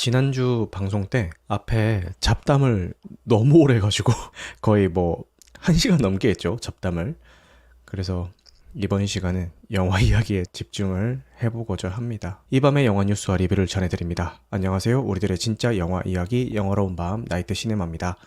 지난주 방송 때 앞에 잡담을 너무 오래 해가지고 거의 뭐 1시간 넘게 했죠, 잡담을. 그래서 이번 시간은 영화 이야기에 집중을 해보고자 합니다. 이 밤의 영화 뉴스와 리뷰를 전해드립니다. 안녕하세요. 우리들의 진짜 영화 이야기 영화로운 밤 나이트 시네마입니다.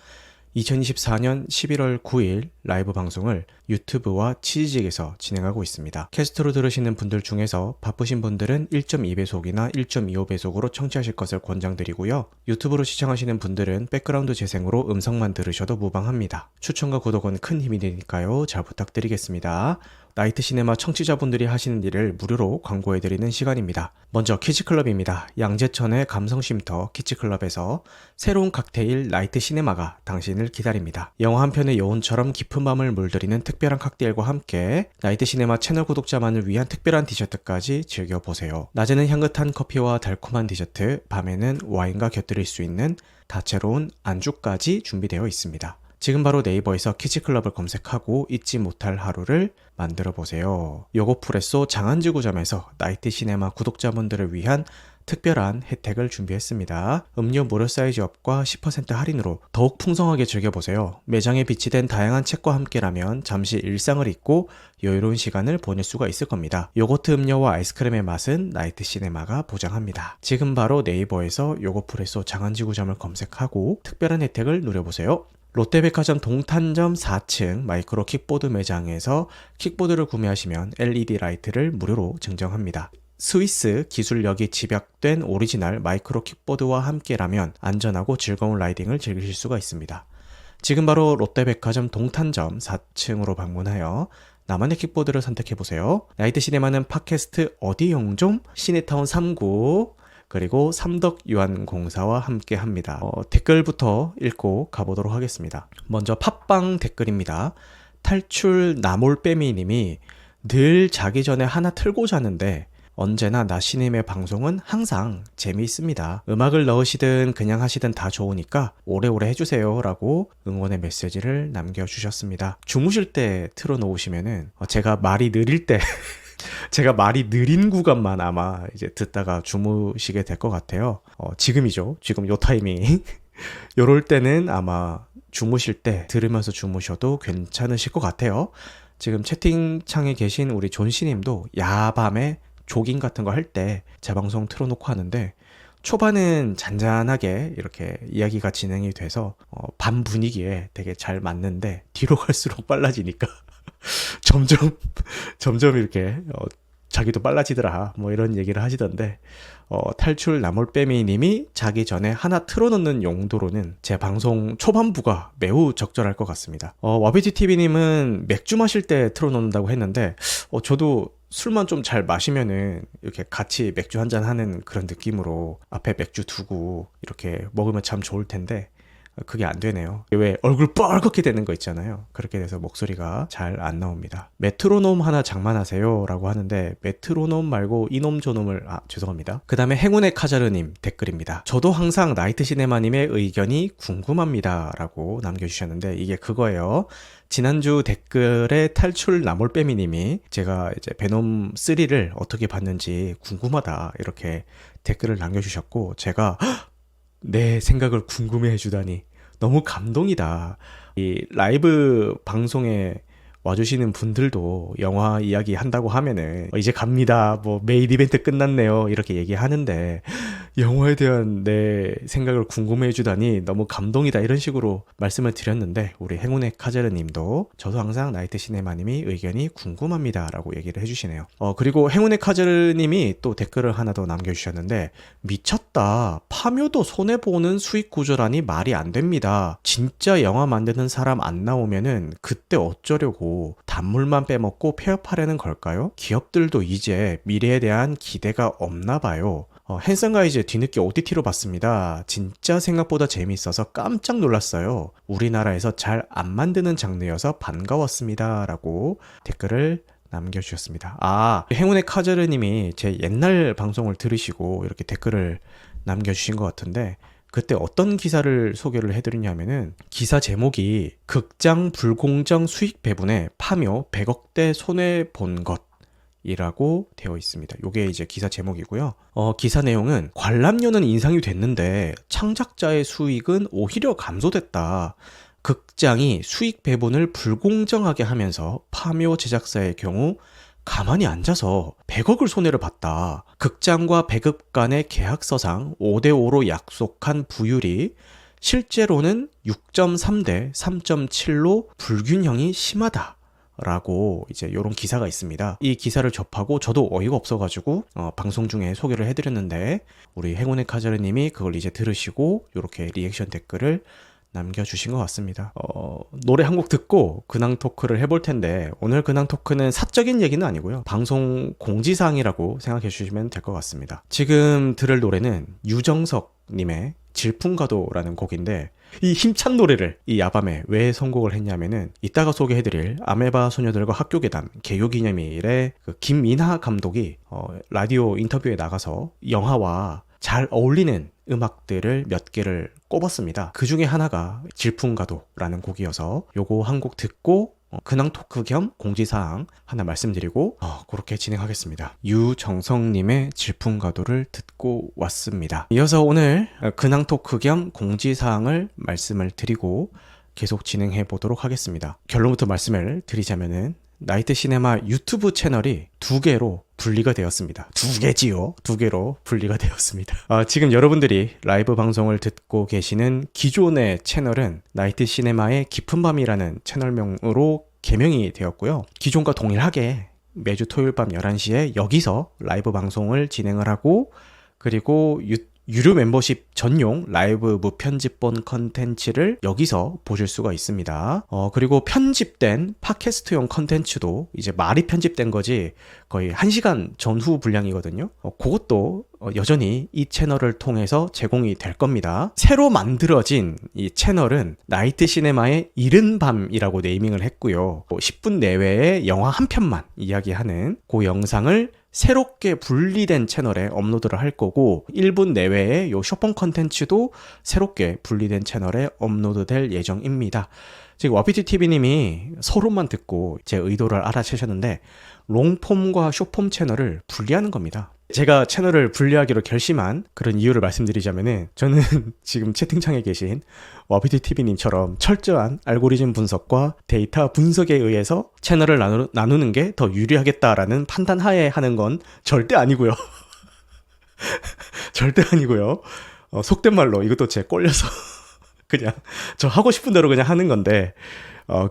2024년 11월 9일 라이브 방송을 유튜브와 치즈직에서 진행하고 있습니다. 캐스트로 들으시는 분들 중에서 바쁘신 분들은 1.2배속이나 1.25배속으로 청취하실 것을 권장드리고요. 유튜브로 시청하시는 분들은 백그라운드 재생으로 음성만 들으셔도 무방합니다. 추천과 구독은 큰 힘이 되니까요. 잘 부탁드리겠습니다. 나이트 시네마 청취자분들이 하시는 일을 무료로 광고해드리는 시간입니다. 먼저 키즈클럽입니다. 양재천의 감성쉼터 키즈클럽에서 새로운 칵테일 나이트 시네마가 당신을 기다립니다. 영화 한 편의 여운처럼 깊은 밤을 물들이는 특별한 칵테일과 함께 나이트 시네마 채널 구독자만을 위한 특별한 디저트까지 즐겨보세요. 낮에는 향긋한 커피와 달콤한 디저트, 밤에는 와인과 곁들일 수 있는 다채로운 안주까지 준비되어 있습니다. 지금 바로 네이버에서 키즈클럽을 검색하고 잊지 못할 하루를 만들어 보세요. 요거프레소 장안지구점에서 나이트 시네마 구독자분들을 위한 특별한 혜택을 준비했습니다. 음료 무료 사이즈 업과 10% 할인으로 더욱 풍성하게 즐겨보세요. 매장에 비치된 다양한 책과 함께라면 잠시 일상을 잊고 여유로운 시간을 보낼 수가 있을 겁니다. 요거트 음료와 아이스크림의 맛은 나이트 시네마가 보장합니다. 지금 바로 네이버에서 요거프레소 장안지구점을 검색하고 특별한 혜택을 누려보세요. 롯데백화점 동탄점 4층 마이크로 킥보드 매장에서 킥보드를 구매하시면 LED 라이트를 무료로 증정합니다. 스위스 기술력이 집약된 오리지널 마이크로 킥보드와 함께라면 안전하고 즐거운 라이딩을 즐기실 수가 있습니다. 지금 바로 롯데백화점 동탄점 4층으로 방문하여 나만의 킥보드를 선택해보세요. 나이트 시네마는 팟캐스트 어디 영종, 시네타운 3구, 그리고 삼덕유한공사와 함께 합니다. 댓글부터 읽고 가보도록 하겠습니다. 먼저 팟빵 댓글입니다. 탈출 나몰빼미 님이 늘 자기 전에 하나 틀고 자는데 언제나 나시님의 방송은 항상 재미있습니다. 음악을 넣으시든 그냥 하시든 다 좋으니까 오래오래 해주세요 라고 응원의 메시지를 남겨주셨습니다. 주무실 때 틀어놓으시면은 제가 말이 느릴 때 제가 말이 느린 구간만 아마 이제 듣다가 주무시게 될 것 같아요. 지금이죠. 지금 요 타이밍. 요럴 때는 아마 주무실 때 들으면서 주무셔도 괜찮으실 것 같아요. 지금 채팅창에 계신 우리 존씨님도 야밤에 조깅 같은 거 할 때 제 방송 틀어놓고 하는데 초반은 잔잔하게 이렇게 이야기가 진행이 돼서 밤 분위기에 되게 잘 맞는데 뒤로 갈수록 빨라지니까 점점 이렇게 자기도 빨라지더라 뭐 이런 얘기를 하시던데 탈출 나몰빼미 님이 자기 전에 하나 틀어놓는 용도로는 제 방송 초반부가 매우 적절할 것 같습니다. 와비지TV 님은 맥주 마실 때 틀어놓는다고 했는데 저도 술만 좀 잘 마시면은 이렇게 같이 맥주 한잔 하는 그런 느낌으로 앞에 맥주 두고 이렇게 먹으면 참 좋을 텐데 그게 안 되네요. 왜 얼굴 뻘겋게 되는 거 있잖아요. 그렇게 돼서 목소리가 잘 안 나옵니다. 메트로놈 하나 장만하세요 라고 하는데 메트로놈 말고 이놈 저놈을 죄송합니다. 그 다음에 행운의 카자르님 댓글입니다. 저도 항상 나이트 시네마님의 의견이 궁금합니다 라고 남겨주셨는데 이게 그거예요. 지난주 댓글에 탈출 나몰빼미님이 제가 이제 베놈 3를 어떻게 봤는지 궁금하다 이렇게 댓글을 남겨주셨고 제가 내 생각을 궁금해 해주다니 너무 감동이다. 이 라이브 방송에 와주시는 분들도 영화 이야기 한다고 하면은 이제 갑니다. 뭐 메인 이벤트 끝났네요. 이렇게 얘기하는데 영화에 대한 내 생각을 궁금해 해주다니 너무 감동이다. 이런 식으로 말씀을 드렸는데 우리 행운의 카제르 님도 저도 항상 나이트 시네마님이 의견이 궁금합니다. 라고 얘기를 해주시네요. 그리고 행운의 카제르 님이 또 댓글을 하나 더 남겨주셨는데 미쳤다. 파묘도 손해보는 수익 구조라니 말이 안 됩니다. 진짜 영화 만드는 사람 안 나오면은 그때 어쩌려고 단물만 빼먹고 폐업하려는 걸까요? 기업들도 이제 미래에 대한 기대가 없나 봐요. 핸섬 가이즈 뒤늦게 OTT로 봤습니다. 진짜 생각보다 재미있어서 깜짝 놀랐어요. 우리나라에서 잘 안 만드는 장르여서 반가웠습니다. 라고 댓글을 남겨주셨습니다. 행운의 카제르님이 제 옛날 방송을 들으시고 이렇게 댓글을 남겨주신 것 같은데 그때 어떤 기사를 소개를 해드리냐면은 기사 제목이 극장 불공정 수익 배분에 파묘 100억대 손해본 것 이라고 되어 있습니다. 요게 이제 기사 제목이고요. 기사 내용은 관람료는 인상이 됐는데 창작자의 수익은 오히려 감소됐다. 극장이 수익 배분을 불공정하게 하면서 파묘 제작사의 경우 가만히 앉아서 100억을 손해를 봤다. 극장과 배급 간의 계약서상 5대5로 약속한 부율이 실제로는 6.3대 3.7로 불균형이 심하다. 라고 이제 이런 기사가 있습니다. 이 기사를 접하고 저도 어이가 없어가지고 방송 중에 소개를 해드렸는데 우리 행운의 카자르님이 그걸 이제 들으시고 이렇게 리액션 댓글을 남겨주신 것 같습니다. 노래 한 곡 듣고 근황 토크를 해볼 텐데 오늘 근황 토크는 사적인 얘기는 아니고요. 방송 공지사항이라고 생각해 주시면 될 것 같습니다. 지금 들을 노래는 유정석 님의 질풍가도라는 곡인데 이 힘찬 노래를 이 야밤에 왜 선곡을 했냐면은 이따가 소개해드릴 아메바 소녀들과 학교괴담 개요기념일에 그 김민하 감독이 라디오 인터뷰에 나가서 영화와 잘 어울리는 음악들을 몇 개를 꼽았습니다. 그 중에 하나가 질풍가도라는 곡이어서 요거 한 곡 듣고 근황 토크 겸 공지사항 하나 말씀드리고 그렇게 진행하겠습니다. 유정성님의 질풍가도를 듣고 왔습니다. 이어서 오늘 근황 토크 겸 공지사항을 말씀을 드리고 계속 진행해 보도록 하겠습니다. 결론부터 말씀을 드리자면은 나이트 시네마 유튜브 채널이 2개로 분리가 되었습니다. 2개지요. 2개로 분리가 되었습니다. 지금 여러분들이 라이브 방송을 듣고 계시는 기존의 채널은 나이트 시네마의 깊은 밤이라는 채널명으로 개명이 되었고요. 기존과 동일하게 매주 토요일 밤 11시에 여기서 라이브 방송을 진행을 하고 그리고 유료 멤버십 전용 라이브 무편집본 컨텐츠를 여기서 보실 수가 있습니다. 그리고 편집된 팟캐스트용 컨텐츠도 이제 말이 편집된 거지 거의 1시간 전후 분량이거든요. 그것도 여전히 이 채널을 통해서 제공이 될 겁니다. 새로 만들어진 이 채널은 나이트 시네마의 이른 밤이라고 네이밍을 했고요. 10분 내외에 영화 한 편만 이야기하는 그 영상을 새롭게 분리된 채널에 업로드를 할 거고 1분 내외에 요 쇼폰 컨텐츠도 새롭게 분리된 채널에 업로드될 예정입니다. 지금 와피티TV님이 서론만 듣고 제 의도를 알아채셨는데 롱폼과 쇼폼 채널을 분리하는 겁니다. 제가 채널을 분리하기로 결심한 그런 이유를 말씀드리자면은 저는 지금 채팅창에 계신 와피티TV님처럼 철저한 알고리즘 분석과 데이터 분석에 의해서 채널을 나누는 게 더 유리하겠다라는 판단 하에 하는 건 절대 아니고요. 절대 아니고요. 속된 말로 이것도 제 꼴려서 그냥 저 하고 싶은 대로 그냥 하는 건데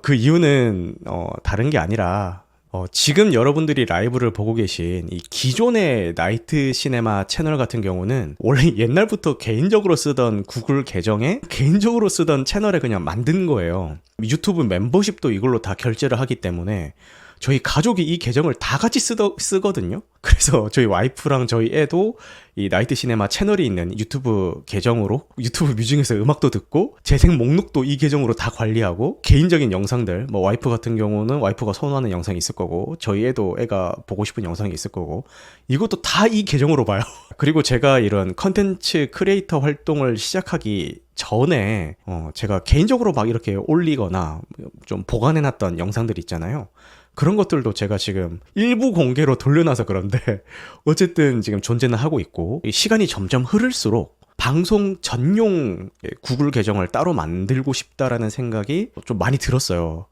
그 이유는 다른 게 아니라 지금 여러분들이 라이브를 보고 계신 이 기존의 나이트 시네마 채널 같은 경우는 원래 옛날부터 개인적으로 쓰던 구글 계정에 개인적으로 쓰던 채널에 그냥 만든 거예요. 유튜브 멤버십도 이걸로 다 결제를 하기 때문에 저희 가족이 이 계정을 다 같이 쓰거든요. 그래서 저희 와이프랑 저희 애도 이 나이트 시네마 채널이 있는 유튜브 계정으로 유튜브 뮤직에서 음악도 듣고 재생 목록도 이 계정으로 다 관리하고 개인적인 영상들 뭐 와이프 같은 경우는 와이프가 선호하는 영상이 있을 거고 저희 애도 애가 보고 싶은 영상이 있을 거고 이것도 다 이 계정으로 봐요. 그리고 제가 이런 컨텐츠 크리에이터 활동을 시작하기 전에 제가 개인적으로 막 이렇게 올리거나 좀 보관해놨던 영상들 있잖아요. 그런 것들도 제가 지금 일부 공개로 돌려놔서 그런데 어쨌든 지금 존재는 하고 있고 시간이 점점 흐를수록 방송 전용 구글 계정을 따로 만들고 싶다라는 생각이 좀 많이 들었어요.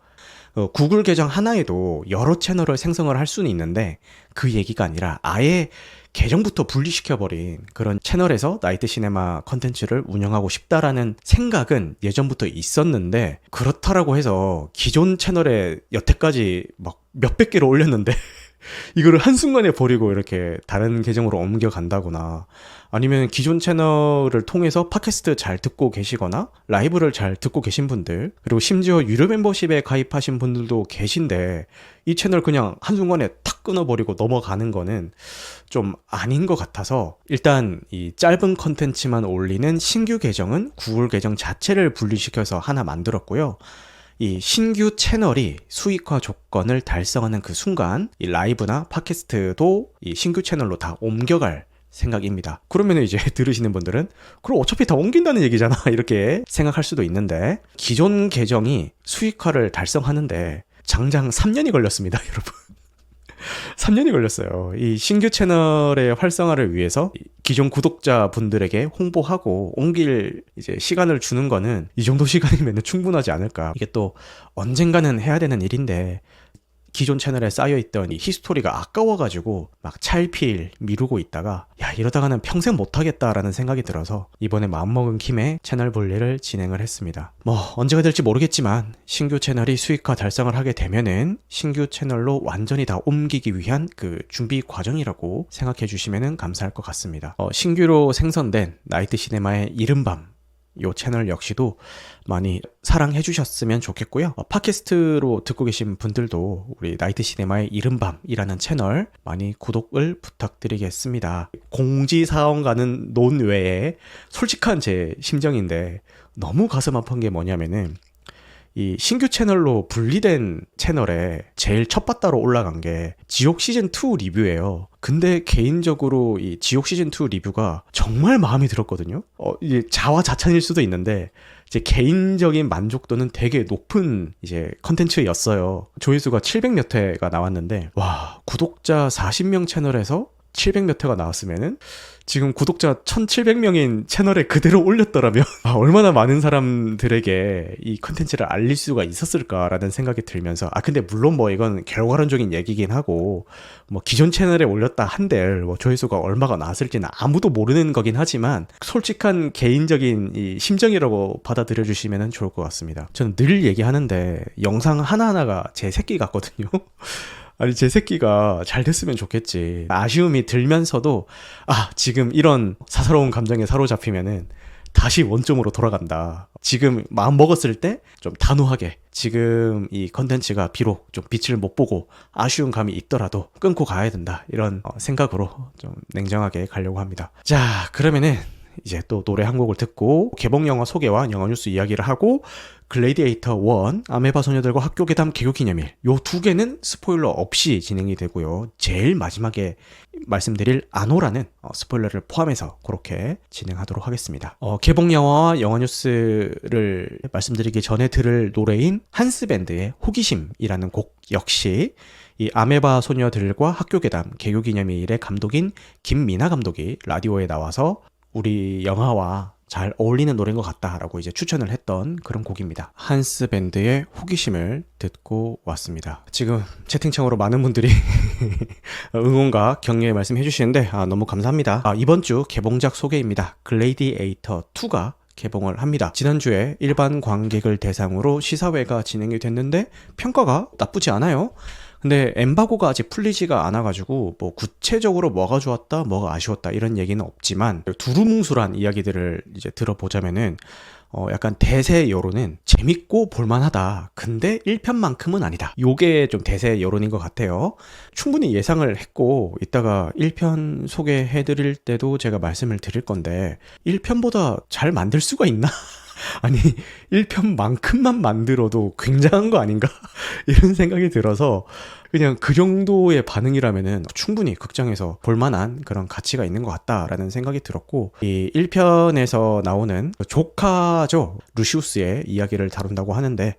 구글 계정 하나에도 여러 채널을 생성을 할 수는 있는데 그 얘기가 아니라 아예 계정부터 분리시켜버린 그런 채널에서 나이트 시네마 컨텐츠를 운영하고 싶다라는 생각은 예전부터 있었는데 그렇다라고 해서 기존 채널에 여태까지 막 몇백 개를 올렸는데 이거를 한순간에 버리고 이렇게 다른 계정으로 옮겨간다거나 아니면 기존 채널을 통해서 팟캐스트 잘 듣고 계시거나 라이브를 잘 듣고 계신 분들 그리고 심지어 유료 멤버십에 가입하신 분들도 계신데 이 채널 그냥 한순간에 탁 끊어버리고 넘어가는 거는 좀 아닌 것 같아서 일단 이 짧은 컨텐츠만 올리는 신규 계정은 구글 계정 자체를 분리시켜서 하나 만들었고요. 이 신규 채널이 수익화 조건을 달성하는 그 순간 이 라이브나 팟캐스트도 이 신규 채널로 다 옮겨갈 생각입니다. 그러면 이제 들으시는 분들은 그럼 어차피 다 옮긴다는 얘기잖아 이렇게 생각할 수도 있는데 기존 계정이 수익화를 달성하는데 장장 3년이 걸렸습니다. 여러분 3년이 걸렸어요. 이 신규 채널의 활성화를 위해서 기존 구독자분들에게 홍보하고 옮길 이제 시간을 주는 거는 이 정도 시간이면 충분하지 않을까. 이게 또 언젠가는 해야 되는 일인데 기존 채널에 쌓여있던 이 히스토리가 아까워가지고 막 차일피일 미루고 있다가 야 이러다가는 평생 못하겠다라는 생각이 들어서 이번에 마음먹은 김에 채널 분리를 진행을 했습니다. 뭐 언제가 될지 모르겠지만 신규 채널이 수익화 달성을 하게 되면은 신규 채널로 완전히 다 옮기기 위한 그 준비 과정이라고 생각해 주시면 감사할 것 같습니다. 신규로 생성된 나이트 시네마의 이른밤 이 채널 역시도 많이 사랑해 주셨으면 좋겠고요. 팟캐스트로 듣고 계신 분들도 우리 나이트 시네마의 이른밤이라는 채널 많이 구독을 부탁드리겠습니다. 공지사항 가는 논외에 솔직한 제 심정인데 너무 가슴 아픈 게 뭐냐면은 이 신규 채널로 분리된 채널에 제일 첫 바다로 올라간 게 지옥 시즌2 리뷰예요. 근데 개인적으로 이 지옥 시즌2 리뷰가 정말 마음에 들었거든요. 이게 자화자찬일 수도 있는데 제 개인적인 만족도는 되게 높은 이제 컨텐츠였어요. 조회수가 700몇 회가 나왔는데 와, 구독자 40명 채널에서 700몇 회가 나왔으면은 지금 구독자 1700명인 채널에 그대로 올렸더라면 얼마나 많은 사람들에게 이 컨텐츠를 알릴 수가 있었을까라는 생각이 들면서 근데 물론 뭐 이건 결과론적인 얘기긴 하고 뭐 기존 채널에 올렸다 한들 뭐 조회수가 얼마가 나왔을지는 아무도 모르는 거긴 하지만 솔직한 개인적인 이 심정이라고 받아들여 주시면 좋을 것 같습니다. 저는 늘 얘기하는데 영상 하나하나가 제 새끼 같거든요. 아니 제 새끼가 잘 됐으면 좋겠지. 아쉬움이 들면서도 지금 이런 사사로운 감정에 사로잡히면은 다시 원점으로 돌아간다. 지금 마음 먹었을 때 좀 단호하게 지금 이 컨텐츠가 비록 좀 빛을 못 보고 아쉬운 감이 있더라도 끊고 가야 된다. 이런 생각으로 좀 냉정하게 가려고 합니다. 자, 그러면은 이제 또 노래 한 곡을 듣고 개봉 영화 소개와 영화 뉴스 이야기를 하고 글래디에이터 1, 아메바 소녀들과 학교 괴담 개교 기념일 요 두 개는 스포일러 없이 진행이 되고요. 제일 마지막에 말씀드릴 아노라는 스포일러를 포함해서 그렇게 진행하도록 하겠습니다. 개봉 영화와 영화 뉴스를 말씀드리기 전에 들을 노래인 한스밴드의 호기심이라는 곡 역시 이 아메바 소녀들과 학교 괴담 개교 기념일의 감독인 김미나 감독이 라디오에 나와서 우리 영화와 잘 어울리는 노래인 것 같다라고 이제 추천을 했던 그런 곡입니다. 한스 밴드의 호기심을 듣고 왔습니다. 지금 채팅창으로 많은 분들이 응원과 격려의 말씀 해주시는데 너무 감사합니다. 이번 주 개봉작 소개입니다. 글래디에이터 2가 개봉을 합니다. 지난주에 일반 관객을 대상으로 시사회가 진행이 됐는데 평가가 나쁘지 않아요. 근데 엠바고가 아직 풀리지가 않아가지고 뭐 구체적으로 뭐가 좋았다 뭐가 아쉬웠다 이런 얘기는 없지만 두루뭉술한 이야기들을 이제 들어보자면은 약간 대세 여론은 재밌고 볼만하다. 근데 1편만큼은 아니다. 요게 좀 대세 여론인 것 같아요. 충분히 예상을 했고 이따가 1편 소개해드릴 때도 제가 말씀을 드릴 건데 1편보다 잘 만들 수가 있나? 아니 1편만큼만 만들어도 굉장한 거 아닌가? 이런 생각이 들어서 그냥 그 정도의 반응이라면은 충분히 극장에서 볼만한 그런 가치가 있는 것 같다라는 생각이 들었고 이 1편에서 나오는 조카죠. 루시우스의 이야기를 다룬다고 하는데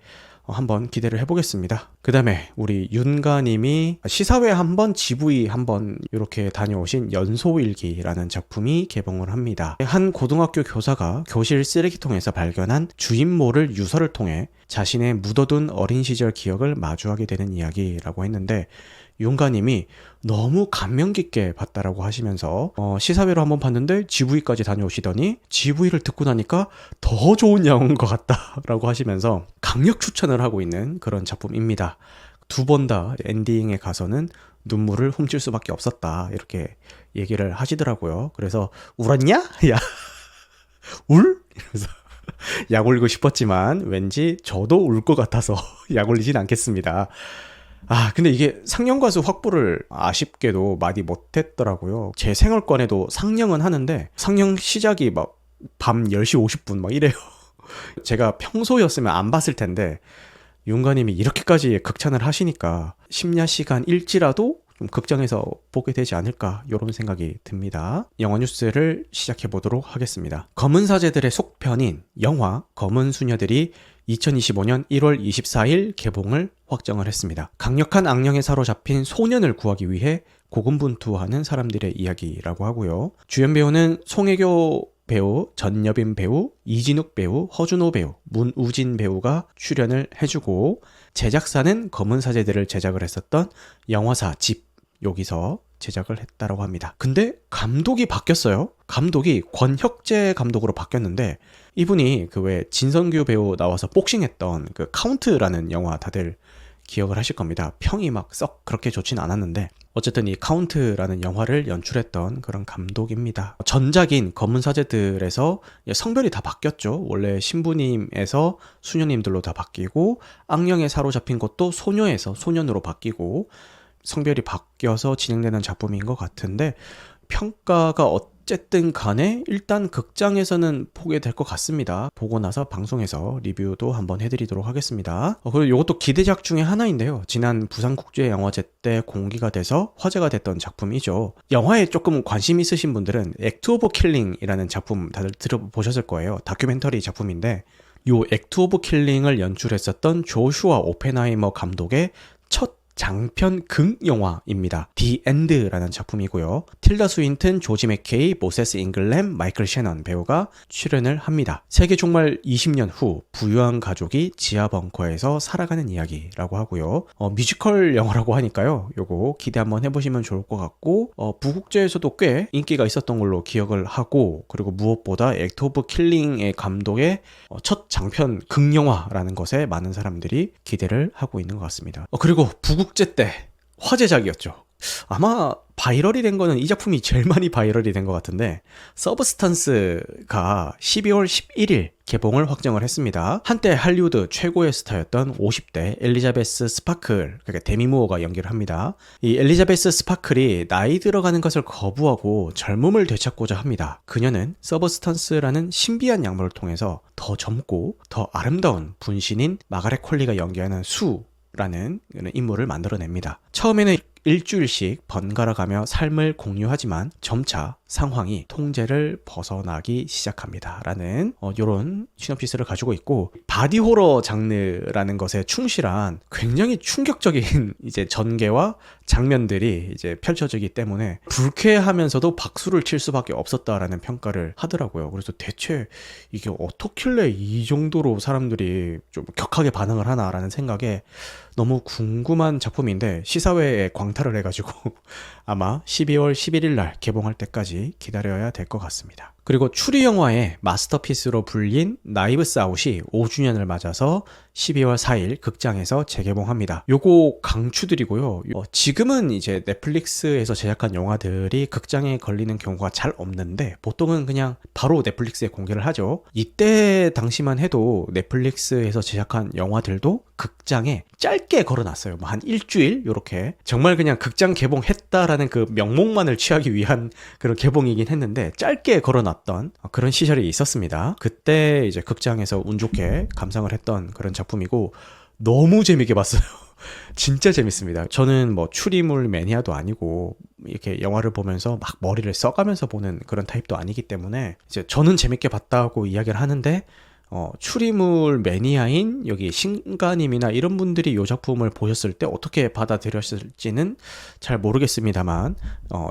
한번 기대를 해보겠습니다. 그 다음에 우리 윤가님이 시사회 한번 GV 한번 이렇게 다녀오신 연소일기라는 작품이 개봉을 합니다. 한 고등학교 교사가 교실 쓰레기통에서 발견한 주인모를 유서를 통해 자신의 묻어둔 어린 시절 기억을 마주하게 되는 이야기라고 했는데 윤가님이 너무 감명 깊게 봤다라고 하시면서 시사회로 한번 봤는데 GV까지 다녀오시더니 GV를 듣고 나니까 더 좋은 영화인 것 같다라고 하시면서 강력 추천을 하고 있는 그런 작품입니다. 두 번 다 엔딩에 가서는 눈물을 훔칠 수밖에 없었다 이렇게 얘기를 하시더라고요. 그래서 울었냐? 야 울? 이러면서 약 올리고 싶었지만 왠지 저도 울 것 같아서 약 올리진 않겠습니다. 근데 이게 상영가수 확보를 아쉽게도 많이 못했더라고요. 제 생활권에도 상영은 하는데 상영 시작이 막 밤 10시 50분 막 이래요. 제가 평소였으면 안 봤을 텐데 윤가님이 이렇게까지 극찬을 하시니까 심야 시간 일지라도 좀 극장에서 보게 되지 않을까 이런 생각이 듭니다. 영화 뉴스를 시작해 보도록 하겠습니다. 검은 사제들의 속편인 영화 검은 수녀들이 2025년 1월 24일 개봉을 확정을 했습니다. 강력한 악령에 사로잡힌 소년을 구하기 위해 고군분투하는 사람들의 이야기라고 하고요. 주연 배우는 송혜교 배우, 전여빈 배우, 이진욱 배우, 허준호 배우, 문우진 배우가 출연을 해주고, 제작사는 검은 사제들을 제작을 했었던 영화사 집, 여기서 제작을 했다고 합니다. 근데 감독이 바뀌었어요. 감독이 권혁재 감독으로 바뀌었는데, 이분이 그 왜 진성규 배우 나와서 복싱했던 그 카운트라는 영화 다들 기억을 하실 겁니다. 평이 막 썩 그렇게 좋진 않았는데 어쨌든 이 카운트라는 영화를 연출했던 그런 감독입니다. 전작인 검은 사제들에서 성별이 다 바뀌었죠. 원래 신부님에서 수녀님들로 다 바뀌고, 악령에 사로잡힌 것도 소녀에서 소년으로 바뀌고, 성별이 바뀌어서 진행되는 작품인 것 같은데, 평가가 어쨌든 간에 일단 극장에서는 보게 될 것 같습니다. 보고 나서 방송에서 리뷰도 한번 해드리도록 하겠습니다. 그리고 이것도 기대작 중에 하나인데요. 지난 부산국제영화제 때 공개가 돼서 화제가 됐던 작품이죠. 영화에 조금 관심 있으신 분들은 액트 오브 킬링이라는 작품 다들 들어보셨을 거예요. 다큐멘터리 작품인데, 요 액트 오브 킬링을 연출했었던 조슈아 오펜하이머 감독의 첫 장편 극영화입니다. The End라는 작품이고요. 틸다 스윈튼, 조지 맥케이, 모세스 잉글램, 마이클 셰넌 배우가 출연을 합니다. 세계 종말 20년 후 부유한 가족이 지하 벙커에서 살아가는 이야기라고 하고요. 뮤지컬 영화라고 하니까요. 요거 기대 한번 해보시면 좋을 것 같고, 부국제에서도 꽤 인기가 있었던 걸로 기억을 하고, 그리고 무엇보다 액트 오브 킬링의 감독의 첫 장편 극영화라는 것에 많은 사람들이 기대를 하고 있는 것 같습니다. 그리고 부국제 때 화제작이었죠. 아마 바이럴이 된 거는 이 작품이 제일 많이 바이럴이 된 것 같은데, 서브스턴스가 12월 11일 개봉을 확정을 했습니다. 한때 할리우드 최고의 스타였던 50대 엘리자베스 스파클, 그러니까 데미 무어가 연기를 합니다. 이 엘리자베스 스파클이 나이 들어가는 것을 거부하고 젊음을 되찾고자 합니다. 그녀는 서브스턴스라는 신비한 약물을 통해서 더 젊고 더 아름다운 분신인 마가렛 콜리가 연기하는 수라는 인물을 만들어냅니다. 처음에는 일주일씩 번갈아가며 삶을 공유하지만 점차 상황이 통제를 벗어나기 시작합니다. 라는 이런 시놉시스를 가지고 있고, 바디 호러 장르라는 것에 충실한 굉장히 충격적인 이제 전개와 장면들이 이제 펼쳐지기 때문에 불쾌하면서도 박수를 칠 수밖에 없었다라는 평가를 하더라고요. 그래서 대체 이게 어떻길래 이 정도로 사람들이 좀 격하게 반응을 하나라는 생각에 너무 궁금한 작품인데, 시사회에 광탈을 해가지고 아마 12월 11일 날 개봉할 때까지 기다려야 될 것 같습니다. 그리고 추리 영화의 마스터피스로 불린 나이브스 아웃이 5주년을 맞아서 12월 4일 극장에서 재개봉합니다. 요거 강추드리고요. 지금은 이제 넷플릭스에서 제작한 영화들이 극장에 걸리는 경우가 잘 없는데, 보통은 그냥 바로 넷플릭스에 공개를 하죠. 이때 당시만 해도 넷플릭스에서 제작한 영화들도 극장에 짧게 걸어놨어요. 뭐 한 일주일 요렇게, 정말 그냥 극장 개봉했다라는 그 명목만을 취하기 위한 그런 개봉이긴 했는데, 짧게 걸어놨던 그런 시절이 있었습니다. 그때 이제 극장에서 운 좋게 감상을 했던 그런 작품이고, 너무 재밌게 봤어요. 진짜 재밌습니다. 저는 뭐 추리물 매니아도 아니고 이렇게 영화를 보면서 막 머리를 써가면서 보는 그런 타입도 아니기 때문에, 이제 저는 재밌게 봤다고 이야기를 하는데, 추리물 매니아인 여기 신가님이나 이런 분들이 이 작품을 보셨을 때 어떻게 받아들였을지는 잘 모르겠습니다만,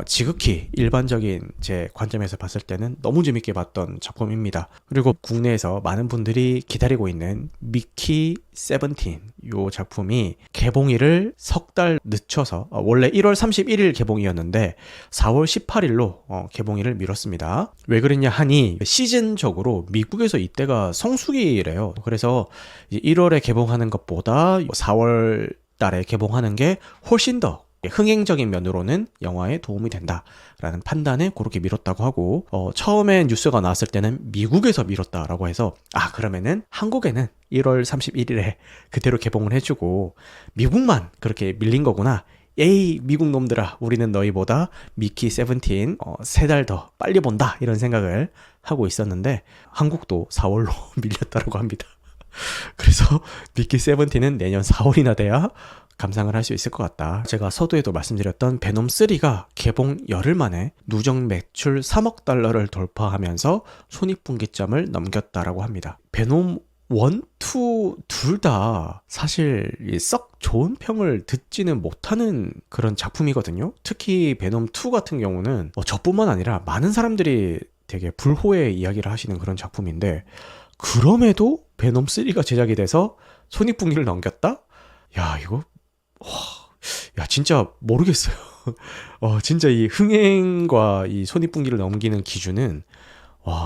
지극히 일반적인 제 관점에서 봤을 때는 너무 재밌게 봤던 작품입니다. 그리고 국내에서 많은 분들이 기다리고 있는 미키 17, 이 작품이 개봉일을 석 달 늦춰서, 원래 1월 31일 개봉이었는데 4월 18일로 개봉일을 미뤘습니다. 왜 그랬냐 하니, 시즌적으로 미국에서 이때가 성수기래요. 그래서 1월에 개봉하는 것보다 4월 달에 개봉하는 게 훨씬 더 흥행적인 면으로는 영화에 도움이 된다라는 판단에 그렇게 미뤘다고 하고, 처음에 뉴스가 나왔을 때는 미국에서 미뤘다라고 해서, 그러면은 한국에는 1월 31일에 그대로 개봉을 해주고 미국만 그렇게 밀린 거구나, 에이 미국 놈들아, 우리는 너희보다 미키 17 3달 더 빨리 본다, 이런 생각을 하고 있었는데 한국도 4월로 밀렸다고 합니다. 그래서 미키 17은 내년 4월이나 돼야 감상을 할 수 있을 것 같다. 제가 서두에도 말씀드렸던 베놈 3가 개봉 열흘 만에 누적 매출 3억 달러를 돌파하면서 손익분기점을 넘겼다라고 합니다. 베놈 원, 투 둘 다 사실 썩 좋은 평을 듣지는 못하는 그런 작품이거든요. 특히 베놈 2 같은 경우는 저뿐만 아니라 많은 사람들이 되게 불호의 이야기를 하시는 그런 작품인데, 그럼에도 베놈 3가 제작이 돼서 손익분기를 넘겼다? 야, 이거 야, 진짜 모르겠어요. 진짜 이 흥행과 이 손익분기를 넘기는 기준은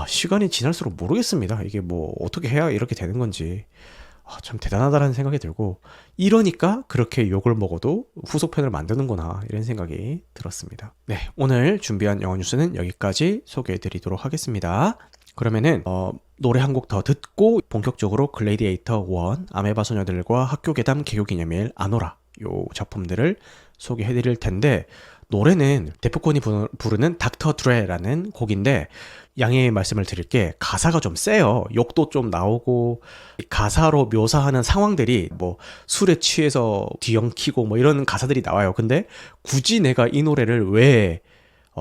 시간이 지날수록 모르겠습니다. 이게 뭐 어떻게 해야 이렇게 되는 건지. 참 대단하다는 생각이 들고, 이러니까 그렇게 욕을 먹어도 후속편을 만드는구나, 이런 생각이 들었습니다. 네, 오늘 준비한 영화 뉴스는 여기까지 소개해 드리도록 하겠습니다. 그러면은 노래 한 곡 더 듣고 본격적으로 글래디에이터 1, 아메바 소녀들과 학교 괴담 개교 기념일 아노라, 요 작품들을 소개해 드릴 텐데, 노래는 데프콘이 부르는 닥터 드레라는 곡인데, 양해의 말씀을 드릴게, 가사가 좀 세요. 욕도 좀 나오고, 가사로 묘사하는 상황들이 뭐 술에 취해서 뒤엉키고 뭐 이런 가사들이 나와요. 근데 굳이 내가 이 노래를 왜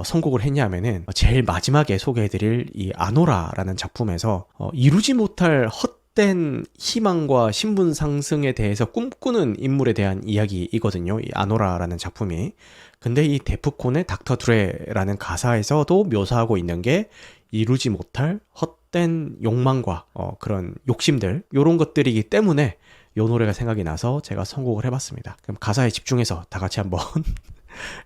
선곡을 했냐면은, 제일 마지막에 소개해드릴 이 아노라라는 작품에서 이루지 못할 헛된 희망과 신분 상승에 대해서 꿈꾸는 인물에 대한 이야기이거든요, 이 아노라라는 작품이. 근데 이 데프콘의 닥터 드레라는 가사에서도 묘사하고 있는 게 이루지 못할 헛된 욕망과 그런 욕심들, 요런 것들이기 때문에 요 노래가 생각이 나서 제가 선곡을 해봤습니다. 그럼 가사에 집중해서 다 같이 한번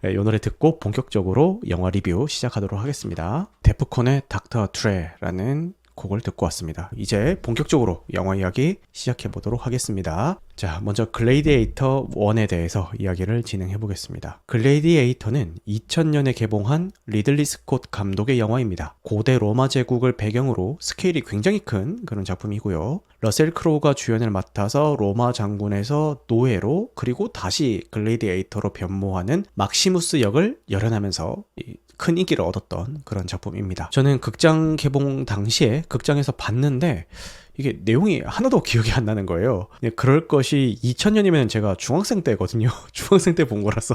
이 노래 듣고 본격적으로 영화 리뷰 시작하도록 하겠습니다. 데프콘의 닥터 드레라는 곡을 듣고 왔습니다. 이제 본격적으로 영화 이야기 시작해 보도록 하겠습니다. 자, 먼저 글래디에이터 1에 대해서 이야기를 진행해 보겠습니다. 글래디에이터는 2000년에 개봉한 리들리 스콧 감독의 영화입니다. 고대 로마 제국을 배경으로 스케일이 굉장히 큰 그런 작품이고요. 러셀 크로우가 주연을 맡아서 로마 장군에서 노예로, 그리고 다시 글래디에이터로 변모하는 막시무스 역을 열연하면서 큰 인기를 얻었던 그런 작품입니다. 저는 극장 개봉 당시에 극장에서 봤는데 이게 내용이 하나도 기억이 안 나는 거예요. 그럴 것이 2000년이면 제가 중학생 때거든요. 중학생 때 본 거라서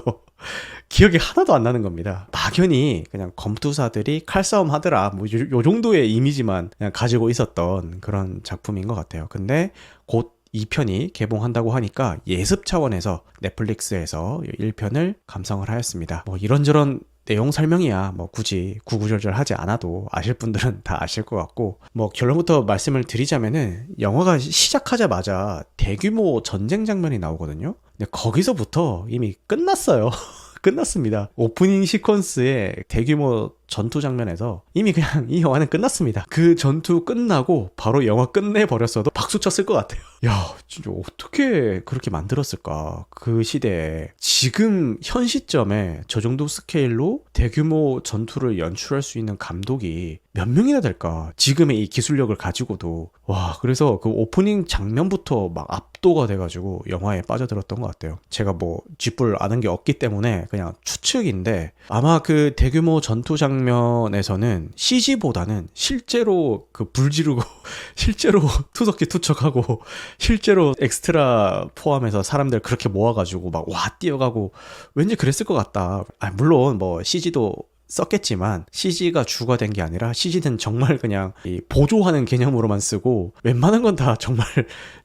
기억이 하나도 안 나는 겁니다. 막연히 그냥 검투사들이 칼싸움 하더라, 뭐 요 정도의 이미지만 그냥 가지고 있었던 그런 작품인 것 같아요. 근데 곧 2편이 개봉한다고 하니까 예습 차원에서 넷플릭스에서 1편을 감상을 하였습니다. 뭐 이런저런 내용 설명이야 뭐 굳이 구구절절 하지 않아도 아실 분들은 다 아실 것 같고, 뭐 결론부터 말씀을 드리자면은 영화가 시작하자마자 대규모 전쟁 장면이 나오거든요. 근데 거기서부터 이미 끝났어요. 끝났습니다. 오프닝 시퀀스의 대규모 전투 장면에서 이미 그냥 이 영화는 끝났습니다. 그 전투 끝나고 바로 영화 끝내버렸어도 박수 쳤을 것 같아요. 야, 진짜 어떻게 그렇게 만들었을까? 그 시대에, 지금 현 시점에 저 정도 스케일로 대규모 전투를 연출할 수 있는 감독이 몇 명이나 될까? 지금의 이 기술력을 가지고도. 와, 그래서 그 오프닝 장면부터 막 압도가 돼가지고 영화에 빠져들었던 것 같아요. 제가 뭐 쥐뿔 아는 게 없기 때문에 그냥 추측인데, 아마 그 대규모 전투 장면에서는 CG보다는 실제로 그 불 지르고 실제로 투석기 투척하고 실제로 엑스트라 포함해서 사람들 그렇게 모아가지고 막 와 뛰어가고, 왠지 그랬을 것 같다. 물론 뭐 CG도 썼겠지만 CG가 주가 된 게 아니라 CG는 정말 그냥 이 보조하는 개념으로만 쓰고 웬만한 건 다 정말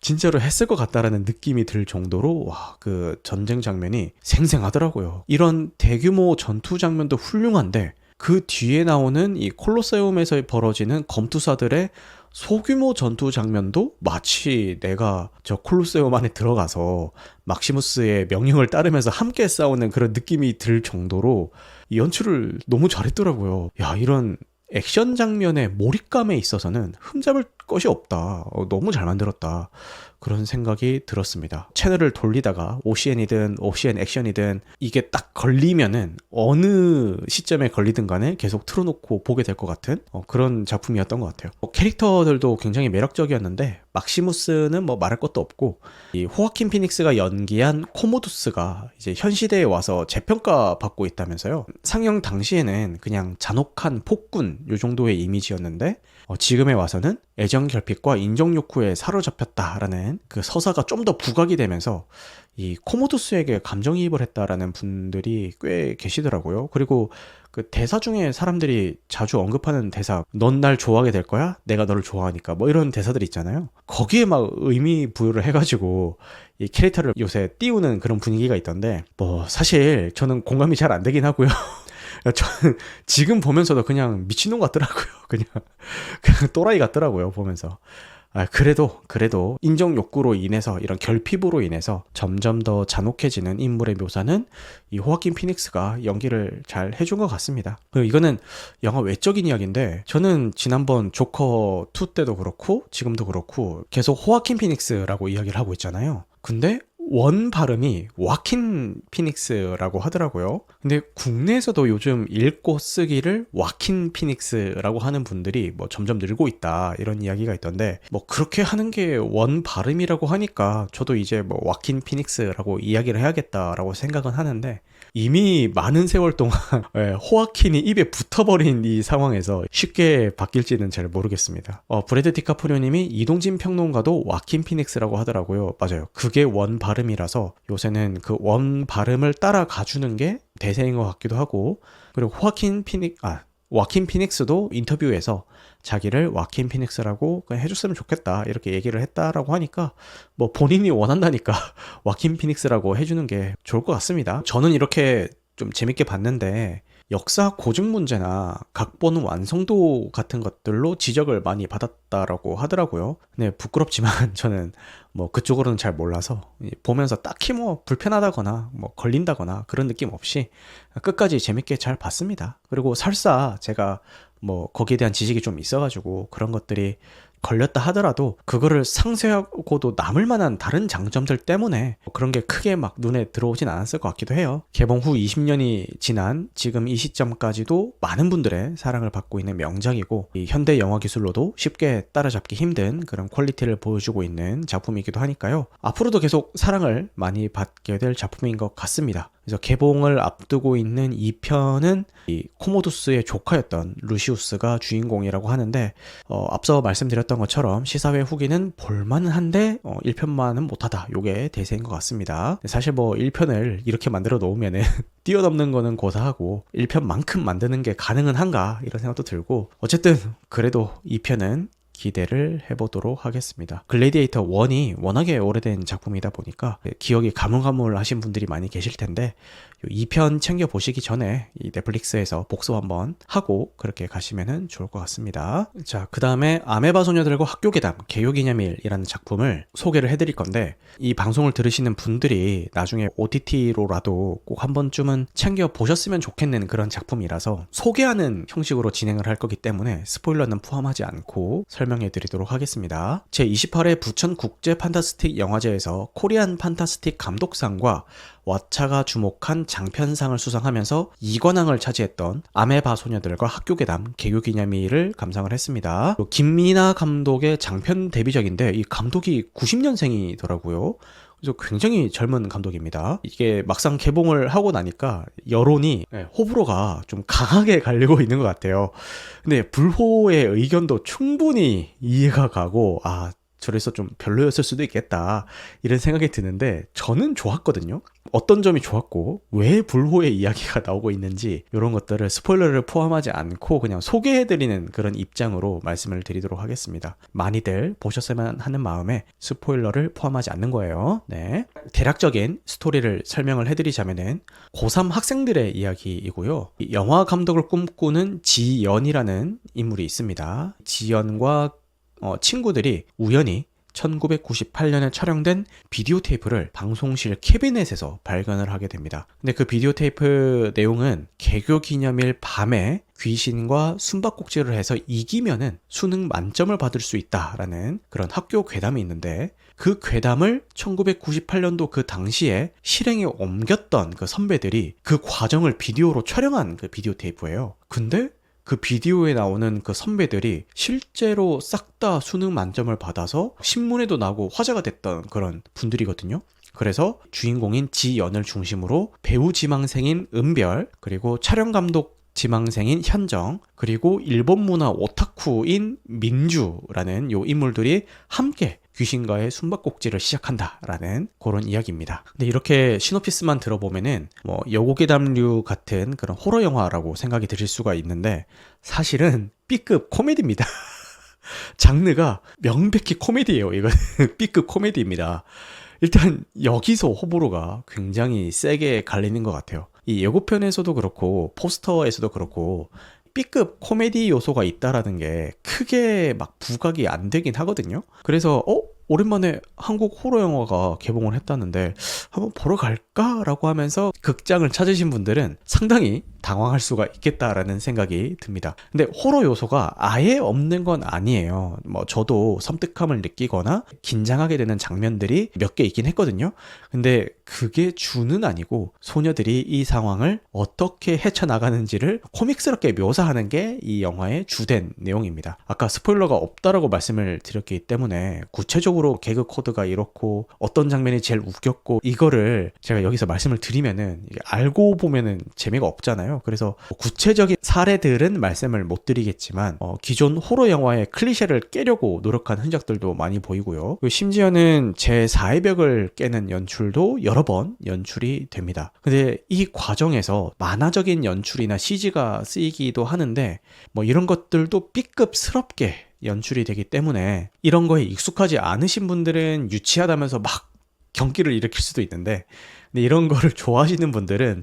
진짜로 했을 것 같다라는 느낌이 들 정도로, 와, 그 전쟁 장면이 생생하더라고요. 이런 대규모 전투 장면도 훌륭한데 그 뒤에 나오는 이 콜로세움에서 벌어지는 검투사들의 소규모 전투 장면도 마치 내가 저 콜로세움 안에 들어가서 막시무스의 명령을 따르면서 함께 싸우는 그런 느낌이 들 정도로 이 연출을 너무 잘했더라고요. 야, 이런 액션 장면의 몰입감에 있어서는 흠잡을 것이 없다. 너무 잘 만들었다. 그런 생각이 들었습니다. 채널을 돌리다가 OCN이든 OCN 액션이든 이게 딱 걸리면은 어느 시점에 걸리든 간에 계속 틀어놓고 보게 될 것 같은 그런 작품이었던 것 같아요. 캐릭터들도 굉장히 매력적이었는데, 막시무스는 뭐 말할 것도 없고, 이 호아킨 피닉스가 연기한 코모두스가 이제 현 시대에 와서 재평가 받고 있다면서요. 상영 당시에는 그냥 잔혹한 폭군 요 정도의 이미지였는데 지금에 와서는 애정 결핍과 인정 욕구에 사로잡혔다라는 그 서사가 좀 더 부각이 되면서 이 코모두스에게 감정이입을 했다라는 분들이 꽤 계시더라고요. 그리고 그 대사 중에 사람들이 자주 언급하는 대사, 넌 날 좋아하게 될 거야? 내가 너를 좋아하니까. 뭐 이런 대사들 있잖아요. 거기에 막 의미 부여를 해가지고 이 캐릭터를 요새 띄우는 그런 분위기가 있던데, 뭐 사실 저는 공감이 잘 안 되긴 하고요. 저는 지금 보면서도 그냥 미친놈 같더라고요. 그냥 또라이 같더라고요, 보면서. 그래도 인정 욕구로 인해서, 이런 결핍으로 인해서 점점 더 잔혹해지는 인물의 묘사는 이 호아킨 피닉스가 연기를 잘 해준 것 같습니다. 그리고 이거는 영화 외적인 이야기인데, 저는 지난번 조커 2 때도 그렇고 지금도 그렇고 계속 호아킨 피닉스라고 이야기를 하고 있잖아요. 근데 원 발음이 와킨 피닉스라고 하더라고요. 근데 국내에서도 요즘 읽고 쓰기를 와킨 피닉스라고 하는 분들이 뭐 점점 늘고 있다, 이런 이야기가 있던데, 뭐 그렇게 하는 게 원 발음이라고 하니까 저도 이제 뭐 와킨 피닉스라고 이야기를 해야겠다라고 생각은 하는데, 이미 많은 세월 동안 호아킨이 입에 붙어버린 이 상황에서 쉽게 바뀔지는 잘 모르겠습니다. 브래드 디카프리오님이 이동진 평론가도 와킨 피닉스라고 하더라고요. 맞아요. 그게 원 발음이라서 요새는 그 원 발음을 따라가주는 게 대세인 것 같기도 하고, 그리고 와킨 피닉스도 인터뷰에서 자기를 와킨 피닉스라고 그냥 해줬으면 좋겠다, 이렇게 얘기를 했다라고 하니까 뭐 본인이 원한다니까 와킨 피닉스라고 해주는 게 좋을 것 같습니다. 저는 이렇게 좀 재밌게 봤는데, 역사 고증 문제나 각본 완성도 같은 것들로 지적을 많이 받았다라고 하더라고요. 근데 부끄럽지만 저는 뭐 그쪽으로는 잘 몰라서 보면서 딱히 뭐 불편하다거나 뭐 걸린다거나 그런 느낌 없이 끝까지 재밌게 잘 봤습니다. 그리고 설사 제가 뭐 거기에 대한 지식이 좀 있어가지고 그런 것들이 걸렸다 하더라도 그거를 상쇄하고도 남을 만한 다른 장점들 때문에 그런 게 크게 막 눈에 들어오진 않았을 것 같기도 해요. 개봉 후 20년이 지난 지금 이 시점까지도 많은 분들의 사랑을 받고 있는 명작이고, 이 현대 영화 기술로도 쉽게 따라잡기 힘든 그런 퀄리티를 보여주고 있는 작품이기도 하니까요. 앞으로도 계속 사랑을 많이 받게 될 작품인 것 같습니다. 그래서 개봉을 앞두고 있는 2편은 이 코모두스의 조카였던 루시우스가 주인공이라고 하는데, 앞서 말씀드렸던 것처럼 시사회 후기는 볼만한데 1편만은 못하다, 요게 대세인 것 같습니다. 사실 뭐 1편을 이렇게 만들어 놓으면은 뛰어넘는 거는 고사하고 1편만큼 만드는 게 가능은 한가, 이런 생각도 들고, 어쨌든 그래도 2편은 기대를 해보도록 하겠습니다. 글래디에이터 1이 워낙에 오래된 작품이다 보니까 기억이 가물가물하신 분들이 많이 계실 텐데, 2편 챙겨보시기 전에 이 넷플릭스에서 복습 한번 하고 그렇게 가시면 좋을 것 같습니다. 자, 그 다음에 아메바 소녀들과 학교괴담 개요기념일이라는 작품을 소개를 해드릴 건데, 이 방송을 들으시는 분들이 나중에 OTT로라도 꼭 한 번쯤은 챙겨보셨으면 좋겠는 그런 작품이라서 소개하는 형식으로 진행을 할 거기 때문에 스포일러는 포함하지 않고 설명해 드리도록 하겠습니다. 제28회 부천 국제 판타스틱 영화제에서 코리안 판타스틱 감독상과 왓챠가 주목한 장편상을 수상하면서 2관왕을 차지했던 아메바 소녀들과 학교괴담 개요기념일을 감상을 했습니다. 김미나 감독의 장편 데뷔작인데, 이 감독이 90년생이더라고요. 그래서 굉장히 젊은 감독입니다. 이게 막상 개봉을 하고 나니까 여론이, 호불호가 좀 강하게 갈리고 있는 것 같아요. 근데 불호의 의견도 충분히 이해가 가고, 저래서 좀 별로였을 수도 있겠다, 이런 생각이 드는데, 저는 좋았거든요. 어떤 점이 좋았고 왜 불호의 이야기가 나오고 있는지, 이런 것들을 스포일러를 포함하지 않고 그냥 소개해드리는 그런 입장으로 말씀을 드리도록 하겠습니다. 많이들 보셨으면 하는 마음에 스포일러를 포함하지 않는 거예요. 네, 대략적인 스토리를 설명을 해드리자면은 고3 학생들의 이야기이고요. 영화 감독을 꿈꾸는 지연이라는 인물이 있습니다. 지연과 친구들이 우연히 1998년에 촬영된 비디오 테이프를 방송실 캐비넷에서 발견을 하게 됩니다. 근데 그 비디오 테이프 내용은 개교 기념일 밤에 귀신과 숨바꼭질을 해서 이기면은 수능 만점을 받을 수 있다라는 그런 학교 괴담이 있는데, 그 괴담을 1998년도 그 당시에 실행에 옮겼던 그 선배들이 그 과정을 비디오로 촬영한 그 비디오 테이프예요. 근데 그 비디오에 나오는 그 선배들이 실제로 싹 다 수능 만점을 받아서 신문에도 나오고 화제가 됐던 그런 분들이거든요. 그래서 주인공인 지연을 중심으로 배우 지망생인 은별, 그리고 촬영 감독 지망생인 현정, 그리고 일본 문화 오타쿠인 민주라는 요 인물들이 함께 귀신과의 숨바꼭질을 시작한다라는 그런 이야기입니다. 근데 이렇게 시놉시스만 들어보면은 뭐 여고괴담류 같은 그런 호러 영화라고 생각이 드실 수가 있는데 사실은 B급 코미디입니다. 장르가 명백히 코미디예요. 이건 B급 코미디입니다. 일단 여기서 호불호가 굉장히 세게 갈리는 것 같아요. 이 예고편에서도 그렇고 포스터에서도 그렇고 B급 코미디 요소가 있다라는 게 크게 막 부각이 안 되긴 하거든요. 그래서 오랜만에 한국 호러 영화가 개봉을 했다는데 한번 보러 갈까라고 하면서 극장을 찾으신 분들은 상당히 당황할 수가 있겠다라는 생각이 듭니다. 근데 호러 요소가 아예 없는 건 아니에요. 뭐 저도 섬뜩함을 느끼거나 긴장하게 되는 장면들이 몇 개 있긴 했거든요. 근데 그게 주는 아니고 소녀들이 이 상황을 어떻게 헤쳐나가는지를 코믹스럽게 묘사하는 게 이 영화의 주된 내용입니다. 아까 스포일러가 없다라고 말씀을 드렸기 때문에 구체적으로 개그 코드가 이렇고 어떤 장면이 제일 웃겼고 이거를 제가 여기서 말씀을 드리면은 알고 보면은 재미가 없잖아요. 그래서 구체적인 사례들은 말씀을 못 드리겠지만 기존 호러 영화의 클리셰를 깨려고 노력한 흔적들도 많이 보이고요. 심지어는 제4의 벽을 깨는 연출도 여러 번 연출이 됩니다. 근데 이 과정에서 만화적인 연출이나 CG가 쓰이기도 하는데 뭐 이런 것들도 B급스럽게 연출이 되기 때문에 이런 거에 익숙하지 않으신 분들은 유치하다면서 막 경기를 일으킬 수도 있는데 근데 이런 거를 좋아하시는 분들은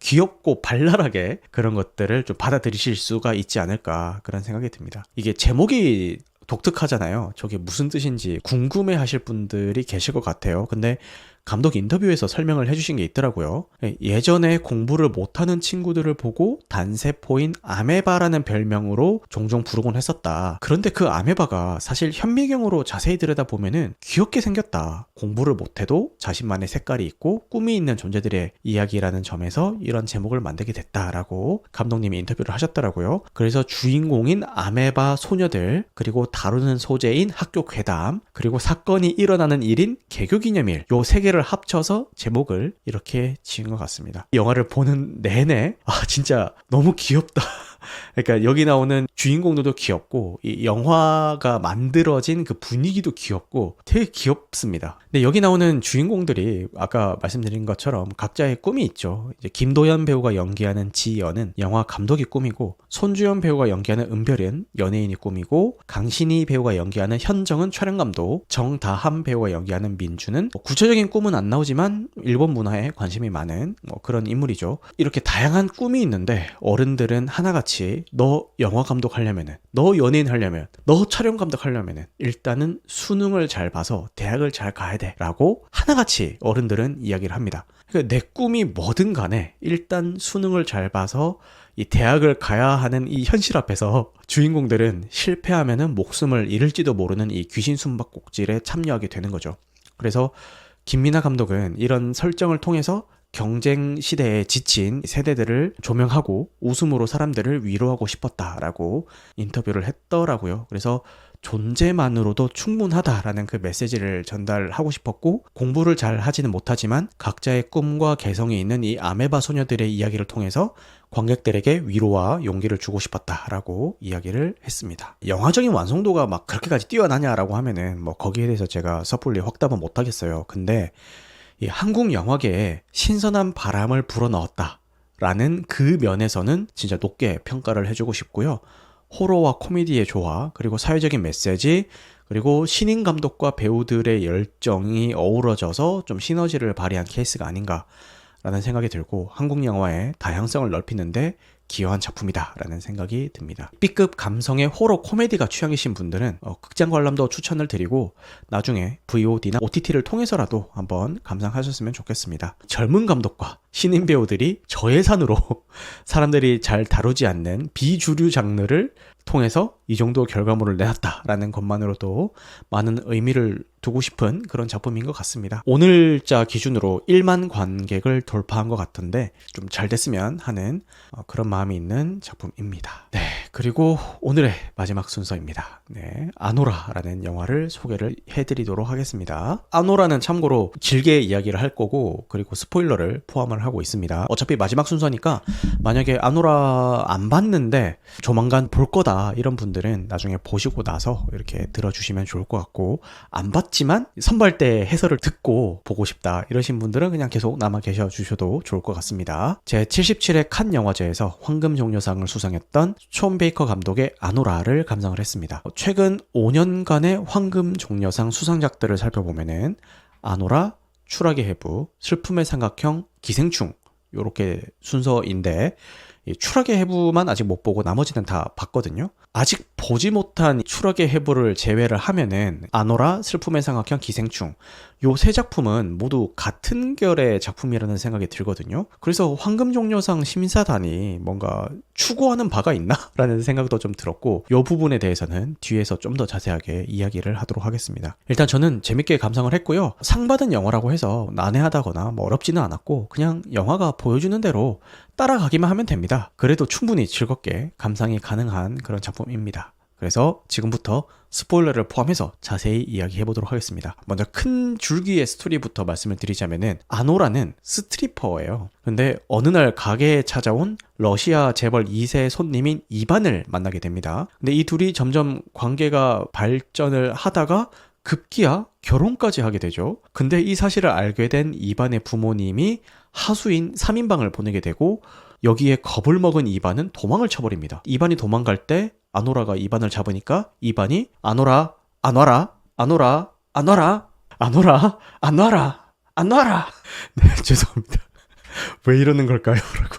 귀엽고 발랄하게 그런 것들을 좀 받아들이실 수가 있지 않을까 그런 생각이 듭니다. 이게 제목이 독특하잖아요. 저게 무슨 뜻인지 궁금해 하실 분들이 계실 것 같아요. 근데 감독 인터뷰에서 설명을 해주신 게 있더라고요. 예전에 공부를 못하는 친구들을 보고 단세포인 아메바라는 별명으로 종종 부르곤 했었다. 그런데 그 아메바가 사실 현미경으로 자세히 들여다보면은 귀엽게 생겼다. 공부를 못해도 자신만의 색깔이 있고 꿈이 있는 존재들의 이야기라는 점에서 이런 제목을 만들게 됐다라고 감독님이 인터뷰를 하셨더라고요. 그래서 주인공인 아메바 소녀들, 그리고 다루는 소재인 학교 괴담, 그리고 사건이 일어나는 일인 개교기념일, 요 세 개를 합쳐서 제목을 이렇게 지은 것 같습니다. 이 영화를 보는 내내 진짜 너무 귀엽다. 그러니까 여기 나오는 주인공들도 귀엽고 이 영화가 만들어진 그 분위기도 귀엽고 되게 귀엽습니다. 근데 여기 나오는 주인공들이 아까 말씀드린 것처럼 각자의 꿈이 있죠. 이제 김도연 배우가 연기하는 지연은 영화 감독이 꿈이고, 손주연 배우가 연기하는 은별은 연예인이 꿈이고, 강신희 배우가 연기하는 현정은 촬영 감독, 정다함 배우가 연기하는 민주는 구체적인 꿈은 안 나오지만 일본 문화에 관심이 많은 그런 인물이죠. 이렇게 다양한 꿈이 있는데 어른들은 하나같이 너 영화 감독 하려면은, 너 연예인 하려면, 너 촬영 감독 하려면은 일단은 수능을 잘 봐서 대학을 잘 가야 돼 라고 하나같이 어른들은 이야기를 합니다. 그러니까 내 꿈이 뭐든 간에 일단 수능을 잘 봐서 이 대학을 가야 하는 이 현실 앞에서 주인공들은 실패하면은 목숨을 잃을지도 모르는 이 귀신 숨바꼭질에 참여하게 되는 거죠. 그래서 김민하 감독은 이런 설정을 통해서 경쟁 시대에 지친 세대들을 조명하고 웃음으로 사람들을 위로하고 싶었다라고 인터뷰를 했더라고요. 그래서 존재만으로도 충분하다라는 그 메시지를 전달하고 싶었고, 공부를 잘 하지는 못하지만 각자의 꿈과 개성이 있는 이 아메바 소녀들의 이야기를 통해서 관객들에게 위로와 용기를 주고 싶었다라고 이야기를 했습니다. 영화적인 완성도가 막 그렇게까지 뛰어나냐라고 하면은 거기에 대해서 제가 섣불리 확답은 못하겠어요. 근데 이 한국 영화계에 신선한 바람을 불어넣었다 라는 그 면에서는 진짜 높게 평가를 해주고 싶고요. 호러와 코미디의 조화, 그리고 사회적인 메시지, 그리고 신인 감독과 배우들의 열정이 어우러져서 좀 시너지를 발휘한 케이스가 아닌가 라는 생각이 들고, 한국 영화의 다양성을 넓히는데 기여한 작품이다 라는 생각이 듭니다. B급 감성의 호러 코미디가 취향이신 분들은 극장 관람도 추천을 드리고, 나중에 VOD나 OTT를 통해서라도 한번 감상하셨으면 좋겠습니다. 젊은 감독과 신인 배우들이 저예산으로 사람들이 잘 다루지 않는 비주류 장르를 통해서 이 정도 결과물을 내놨다라는 것만으로도 많은 의미를 두고 싶은 그런 작품인 것 같습니다. 오늘자 기준으로 1만 관객을 돌파한 것 같은데 좀 잘 됐으면 하는 그런 마음이 있는 작품입니다. 네, 그리고 오늘의 마지막 순서입니다. 네, 아노라라는 영화를 소개를 해드리도록 하겠습니다. 아노라는 참고로 길게 이야기를 할 거고 그리고 스포일러를 포함을 하고 있습니다. 어차피 마지막 순서니까 만약에 아노라 안 봤는데 조만간 볼 거다 이런 분들은 나중에 보시고 나서 이렇게 들어주시면 좋을 것 같고, 안 봤지만 선발대 해설을 듣고 보고 싶다 이러신 분들은 그냥 계속 남아 계셔 주셔도 좋을 것 같습니다. 제77회 칸 영화제에서 황금종려상을 수상했던 숀 베이커 감독의 아노라를 감상을 했습니다. 최근 5년간의 황금종려상 수상작들을 살펴보면은 아노라, 추락의 해부, 슬픔의 삼각형, 기생충 요렇게 순서인데, 추락의 해부만 아직 못 보고 나머지는 다 봤거든요. 아직 보지 못한 추락의 해부를 제외를 하면은 아노라, 슬픔의 삼각형, 기생충 요 세 작품은 모두 같은 결의 작품이라는 생각이 들거든요. 그래서 황금종려상 심사단이 뭔가 추구하는 바가 있나? 라는 생각도 좀 들었고, 요 부분에 대해서는 뒤에서 좀 더 자세하게 이야기를 하도록 하겠습니다. 일단 저는 재밌게 감상을 했고요. 상 받은 영화라고 해서 난해하다거나 뭐 어렵지는 않았고 그냥 영화가 보여주는 대로 따라가기만 하면 됩니다. 그래도 충분히 즐겁게 감상이 가능한 그런 작품입니다. 그래서 지금부터 스포일러를 포함해서 자세히 이야기해 보도록 하겠습니다. 먼저 큰 줄기의 스토리부터 말씀을 드리자면은, 아노라는 스트리퍼예요. 근데 어느 날 가게에 찾아온 러시아 재벌 2세 손님인 이반을 만나게 됩니다. 근데 이 둘이 점점 관계가 발전을 하다가 급기야 결혼까지 하게 되죠. 근데 이 사실을 알게 된 이반의 부모님이 하수인 3인방을 보내게 되고, 여기에 겁을 먹은 이반은 도망을 쳐버립니다. 이반이 도망갈 때 아노라가 이반을 잡으니까 이반이 아노라, 안 와라, 아노라, 안 와라, 아노라, 안 와라, 안 와라. 네, 죄송합니다. 왜 이러는 걸까요? 라고.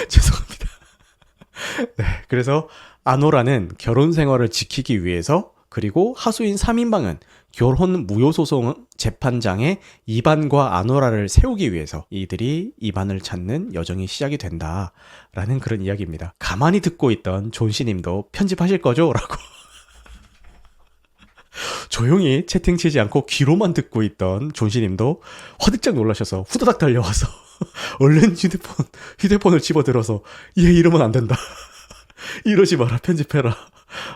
죄송합니다. 네, 그래서 아노라는 결혼 생활을 지키기 위해서, 그리고 하수인 3인방은 결혼 무효소송 재판장에 이반과 아노라를 세우기 위해서 이들이 이반을 찾는 여정이 시작이 된다라는 그런 이야기입니다. 가만히 듣고 있던 존씨님도 편집하실 거죠? 라고. 조용히 채팅 치지 않고 귀로만 듣고 있던 존씨님도 화들짝 놀라셔서 후다닥 달려와서 얼른 휴대폰을 집어들어서 얘 이러면 안 된다. 이러지 마라, 편집해라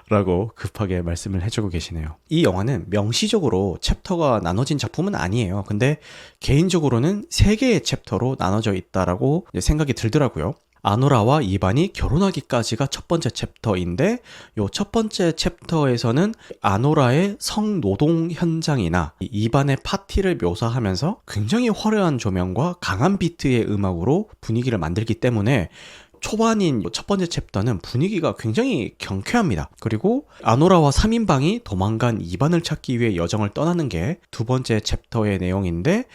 라고 급하게 말씀을 해주고 계시네요. 이 영화는 명시적으로 챕터가 나눠진 작품은 아니에요. 근데 개인적으로는 3개의 챕터로 나눠져 있다라고 생각이 들더라고요. 아노라와 이반이 결혼하기까지가 첫 번째 챕터인데, 요 첫 번째 챕터에서는 아노라의 성노동 현장이나 이반의 파티를 묘사하면서 굉장히 화려한 조명과 강한 비트의 음악으로 분위기를 만들기 때문에 초반인 첫 번째 챕터는 분위기가 굉장히 경쾌합니다. 그리고 아노라와 3인방이 도망간 이반을 찾기 위해 여정을 떠나는 게 두 번째 챕터의 내용인데,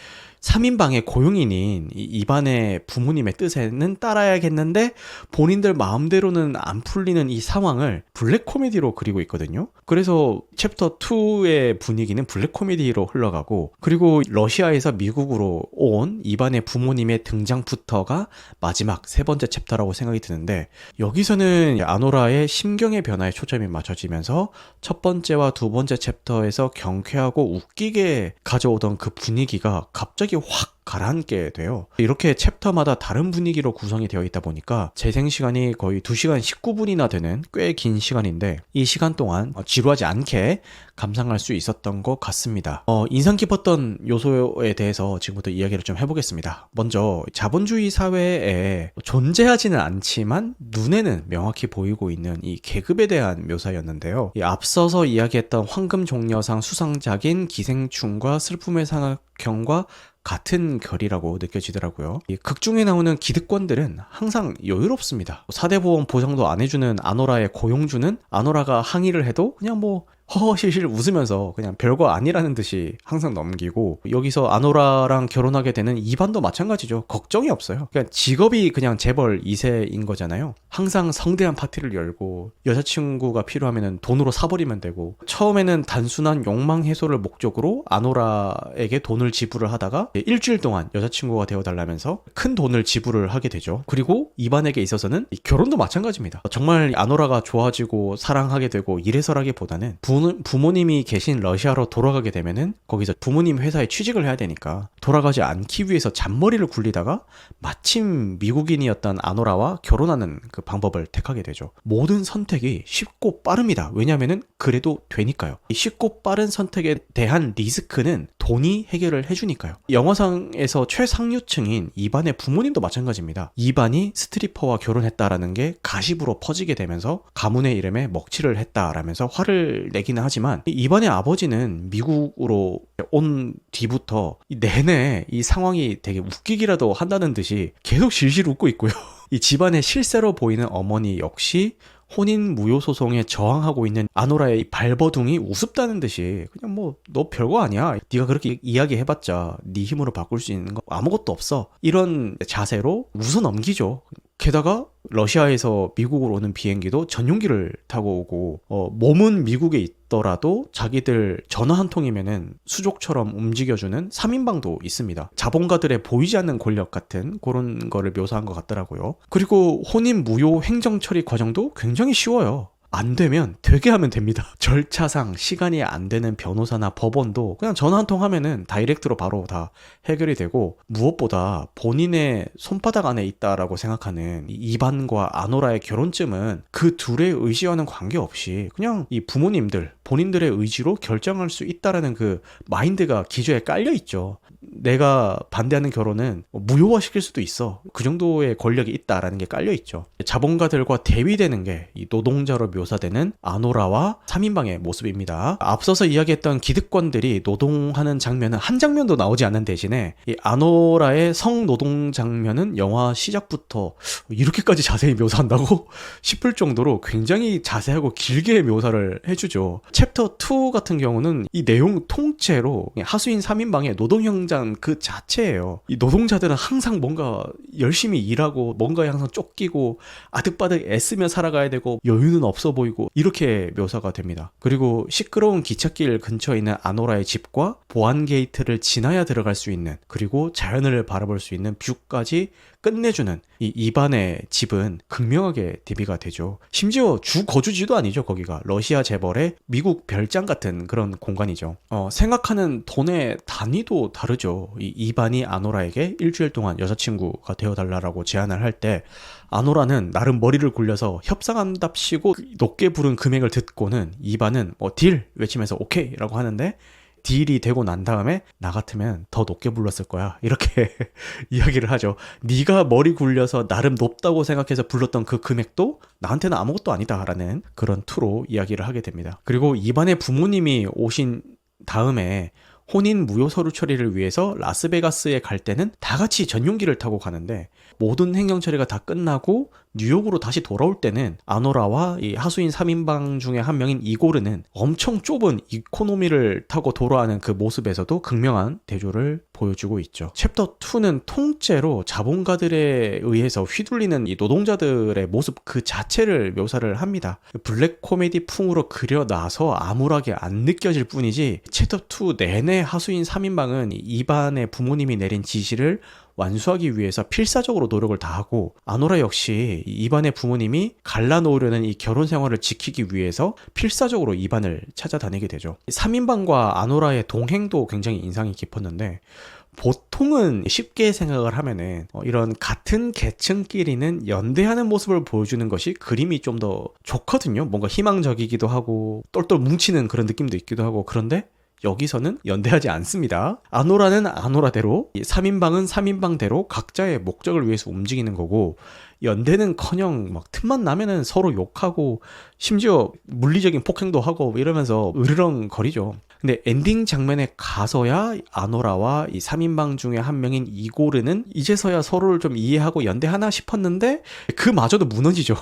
3인방의 고용인인 이반의 부모님의 뜻에는 따라야겠는데 본인들 마음대로는 안 풀리는 이 상황을 블랙 코미디로 그리고 있거든요. 그래서 챕터 2의 분위기는 블랙 코미디로 흘러가고, 그리고 러시아에서 미국으로 온 이반의 부모님의 등장부터가 마지막 세 번째 챕터라고 생각이 드는데, 여기서는 아노라의 심경의 변화에 초점이 맞춰지면서 첫 번째와 두 번째 챕터에서 경쾌하고 웃기게 가져오던 그 분위기가 갑자기 확 가라앉게 돼요. 이렇게 챕터마다 다른 분위기로 구성이 되어 있다 보니까 재생 시간이 거의 2시간 19분이나 되는 꽤 긴 시간인데, 이 시간 동안 지루하지 않게 감상할 수 있었던 것 같습니다. 인상 깊었던 요소에 대해서 지금부터 이야기를 좀 해보겠습니다. 먼저 자본주의 사회에 존재하지는 않지만 눈에는 명확히 보이고 있는 이 계급에 대한 묘사였는데요. 앞서서 이야기했던 황금종려상 수상작인 기생충과 슬픔의 삼각형과 같은 결이라고 느껴지더라고요. 이 극 중에 나오는 기득권들은 항상 여유롭습니다. 4대 보험 보장도 안 해주는 아노라의 고용주는 아노라가 항의를 해도 그냥 뭐 허허실실 웃으면서 그냥 별거 아니라는 듯이 항상 넘기고, 여기서 아노라랑 결혼하게 되는 이반도 마찬가지죠. 걱정이 없어요. 그냥 직업이 그냥 재벌 2세인 거잖아요. 항상 성대한 파티를 열고 여자친구가 필요하면 돈으로 사버리면 되고, 처음에는 단순한 욕망 해소를 목적으로 아노라에게 돈을 지불을 하다가 일주일 동안 여자친구가 되어달라면서 큰 돈을 지불을 하게 되죠. 그리고 이반에게 있어서는 결혼도 마찬가지입니다. 정말 아노라가 좋아지고 사랑하게 되고 이래서라기보다는 부모님이 계신 러시아로 돌아가게 되면은 거기서 부모님 회사에 취직을 해야 되니까 돌아가지 않기 위해서 잔머리를 굴리다가 마침 미국인이었던 아노라와 결혼하는 그 방법을 택하게 되죠. 모든 선택이 쉽고 빠릅니다. 왜냐면은 그래도 되니까요. 이 쉽고 빠른 선택에 대한 리스크는 돈이 해결을 해주니까요. 영화상에서 최상류층인 이반의 부모님도 마찬가지입니다. 이반이 스트리퍼와 결혼했다라는 게 가십으로 퍼지게 되면서 가문의 이름에 먹칠을 했다라면서 화를 내기는 하지만 이반의 아버지는 미국으로 온 뒤부터 내내 이 상황이 되게 웃기기라도 한다는 듯이 계속 실실 웃고 있고요. 이 집안의 실세로 보이는 어머니 역시 혼인 무효 소송에 저항하고 있는 아노라의 발버둥이 우습다는 듯이 그냥 뭐 너 별거 아니야. 네가 그렇게 이야기해봤자 네 힘으로 바꿀 수 있는 거 아무것도 없어. 이런 자세로 웃어 넘기죠. 게다가 러시아에서 미국으로 오는 비행기도 전용기를 타고 오고 몸은 미국에 있더라도 자기들 전화 한 통이면은 수족처럼 움직여주는 3인방도 있습니다. 자본가들의 보이지 않는 권력 같은 그런 거를 묘사한 것 같더라고요. 그리고 혼인 무효 행정 처리 과정도 굉장히 쉬워요. 안 되면 되게 하면 됩니다. 절차상 시간이 안 되는 변호사나 법원도 그냥 전화 한 통 하면은 다이렉트로 바로 다 해결이 되고, 무엇보다 본인의 손바닥 안에 있다라고 생각하는 이반과 아노라의 결혼쯤은 그 둘의 의지와는 관계없이 그냥 이 부모님들 본인들의 의지로 결정할 수 있다라는 그 마인드가 기저에 깔려 있죠. 내가 반대하는 결혼은 무효화시킬 수도 있어. 그 정도의 권력이 있다라는 게 깔려 있죠. 자본가들과 대위되는 게 이 노동자로 묘사되는 아노라와 3인방의 모습입니다. 앞서서 이야기했던 기득권들이 노동하는 장면은 한 장면도 나오지 않는 대신에 이 아노라의 성노동 장면은 영화 시작부터 이렇게까지 자세히 묘사한다고 싶을 정도로 굉장히 자세하고 길게 묘사를 해주죠. 챕터 2 같은 경우는 이 내용 통째로 하수인 3인방의 노동 현장 그 자체예요. 이 노동자들은 항상 뭔가 열심히 일하고 뭔가에 항상 쫓기고 아득바득 애쓰며 살아가야 되고 여유는 없어 보이고 이렇게 묘사가 됩니다. 그리고 시끄러운 기찻길 근처에 있는 아노라의 집과 보안 게이트를 지나야 들어갈 수 있는, 그리고 자연을 바라볼 수 있는 뷰까지 끝내주는 이 이반의 집은 극명하게 대비가 되죠. 심지어 주 거주지도 아니죠. 거기가 러시아 재벌의 미국 별장 같은 그런 공간이죠. 생각하는 돈의 단위도 다르죠. 이 이반이 아노라에게 일주일 동안 여자친구가 되어달라고 제안을 할 때 아노라는 나름 머리를 굴려서 협상한답시고 높게 부른 금액을 듣고는 이반은 딜 외치면서 오케이 라고 하는데, 딜이 되고 난 다음에 나 같으면 더 높게 불렀을 거야 이렇게 이야기를 하죠. 네가 머리 굴려서 나름 높다고 생각해서 불렀던 그 금액도 나한테는 아무것도 아니다 라는 그런 투로 이야기를 하게 됩니다. 그리고 이반의 부모님이 오신 다음에 혼인 무효 서류 처리를 위해서 라스베가스에 갈 때는 다 같이 전용기를 타고 가는데, 모든 행정 처리가 다 끝나고 뉴욕으로 다시 돌아올 때는 아노라와 이 하수인 3인방 중에 한 명인 이고르는 엄청 좁은 이코노미를 타고 돌아가는 그 모습에서도 극명한 대조를 보여주고 있죠. 챕터 2는 통째로 자본가들에 의해서 휘둘리는 이 노동자들의 모습 그 자체를 묘사를 합니다. 블랙 코미디 풍으로 그려놔서 암울하게 안 느껴질 뿐이지 챕터 2 내내 하수인 3인방은 이반의 부모님이 내린 지시를 완수하기 위해서 필사적으로 노력을 다하고, 아노라 역시 이반의 부모님이 갈라놓으려는 이 결혼 생활을 지키기 위해서 필사적으로 이반을 찾아다니게 되죠. 3인방과 아노라의 동행도 굉장히 인상이 깊었는데, 보통은 쉽게 생각을 하면은 이런 같은 계층끼리는 연대하는 모습을 보여주는 것이 그림이 좀 더 좋거든요. 뭔가 희망적이기도 하고 똘똘 뭉치는 그런 느낌도 있기도 하고. 그런데 여기서는 연대하지 않습니다. 아노라는 아노라대로, 3인방은 3인방대로 각자의 목적을 위해서 움직이는 거고, 연대는커녕 막 틈만 나면은 서로 욕하고 심지어 물리적인 폭행도 하고 이러면서 으르렁거리죠. 근데 엔딩 장면에 가서야 아노라와 이 3인방 중에 한 명인 이고르는 이제서야 서로를 좀 이해하고 연대하나 싶었는데 그마저도 무너지죠.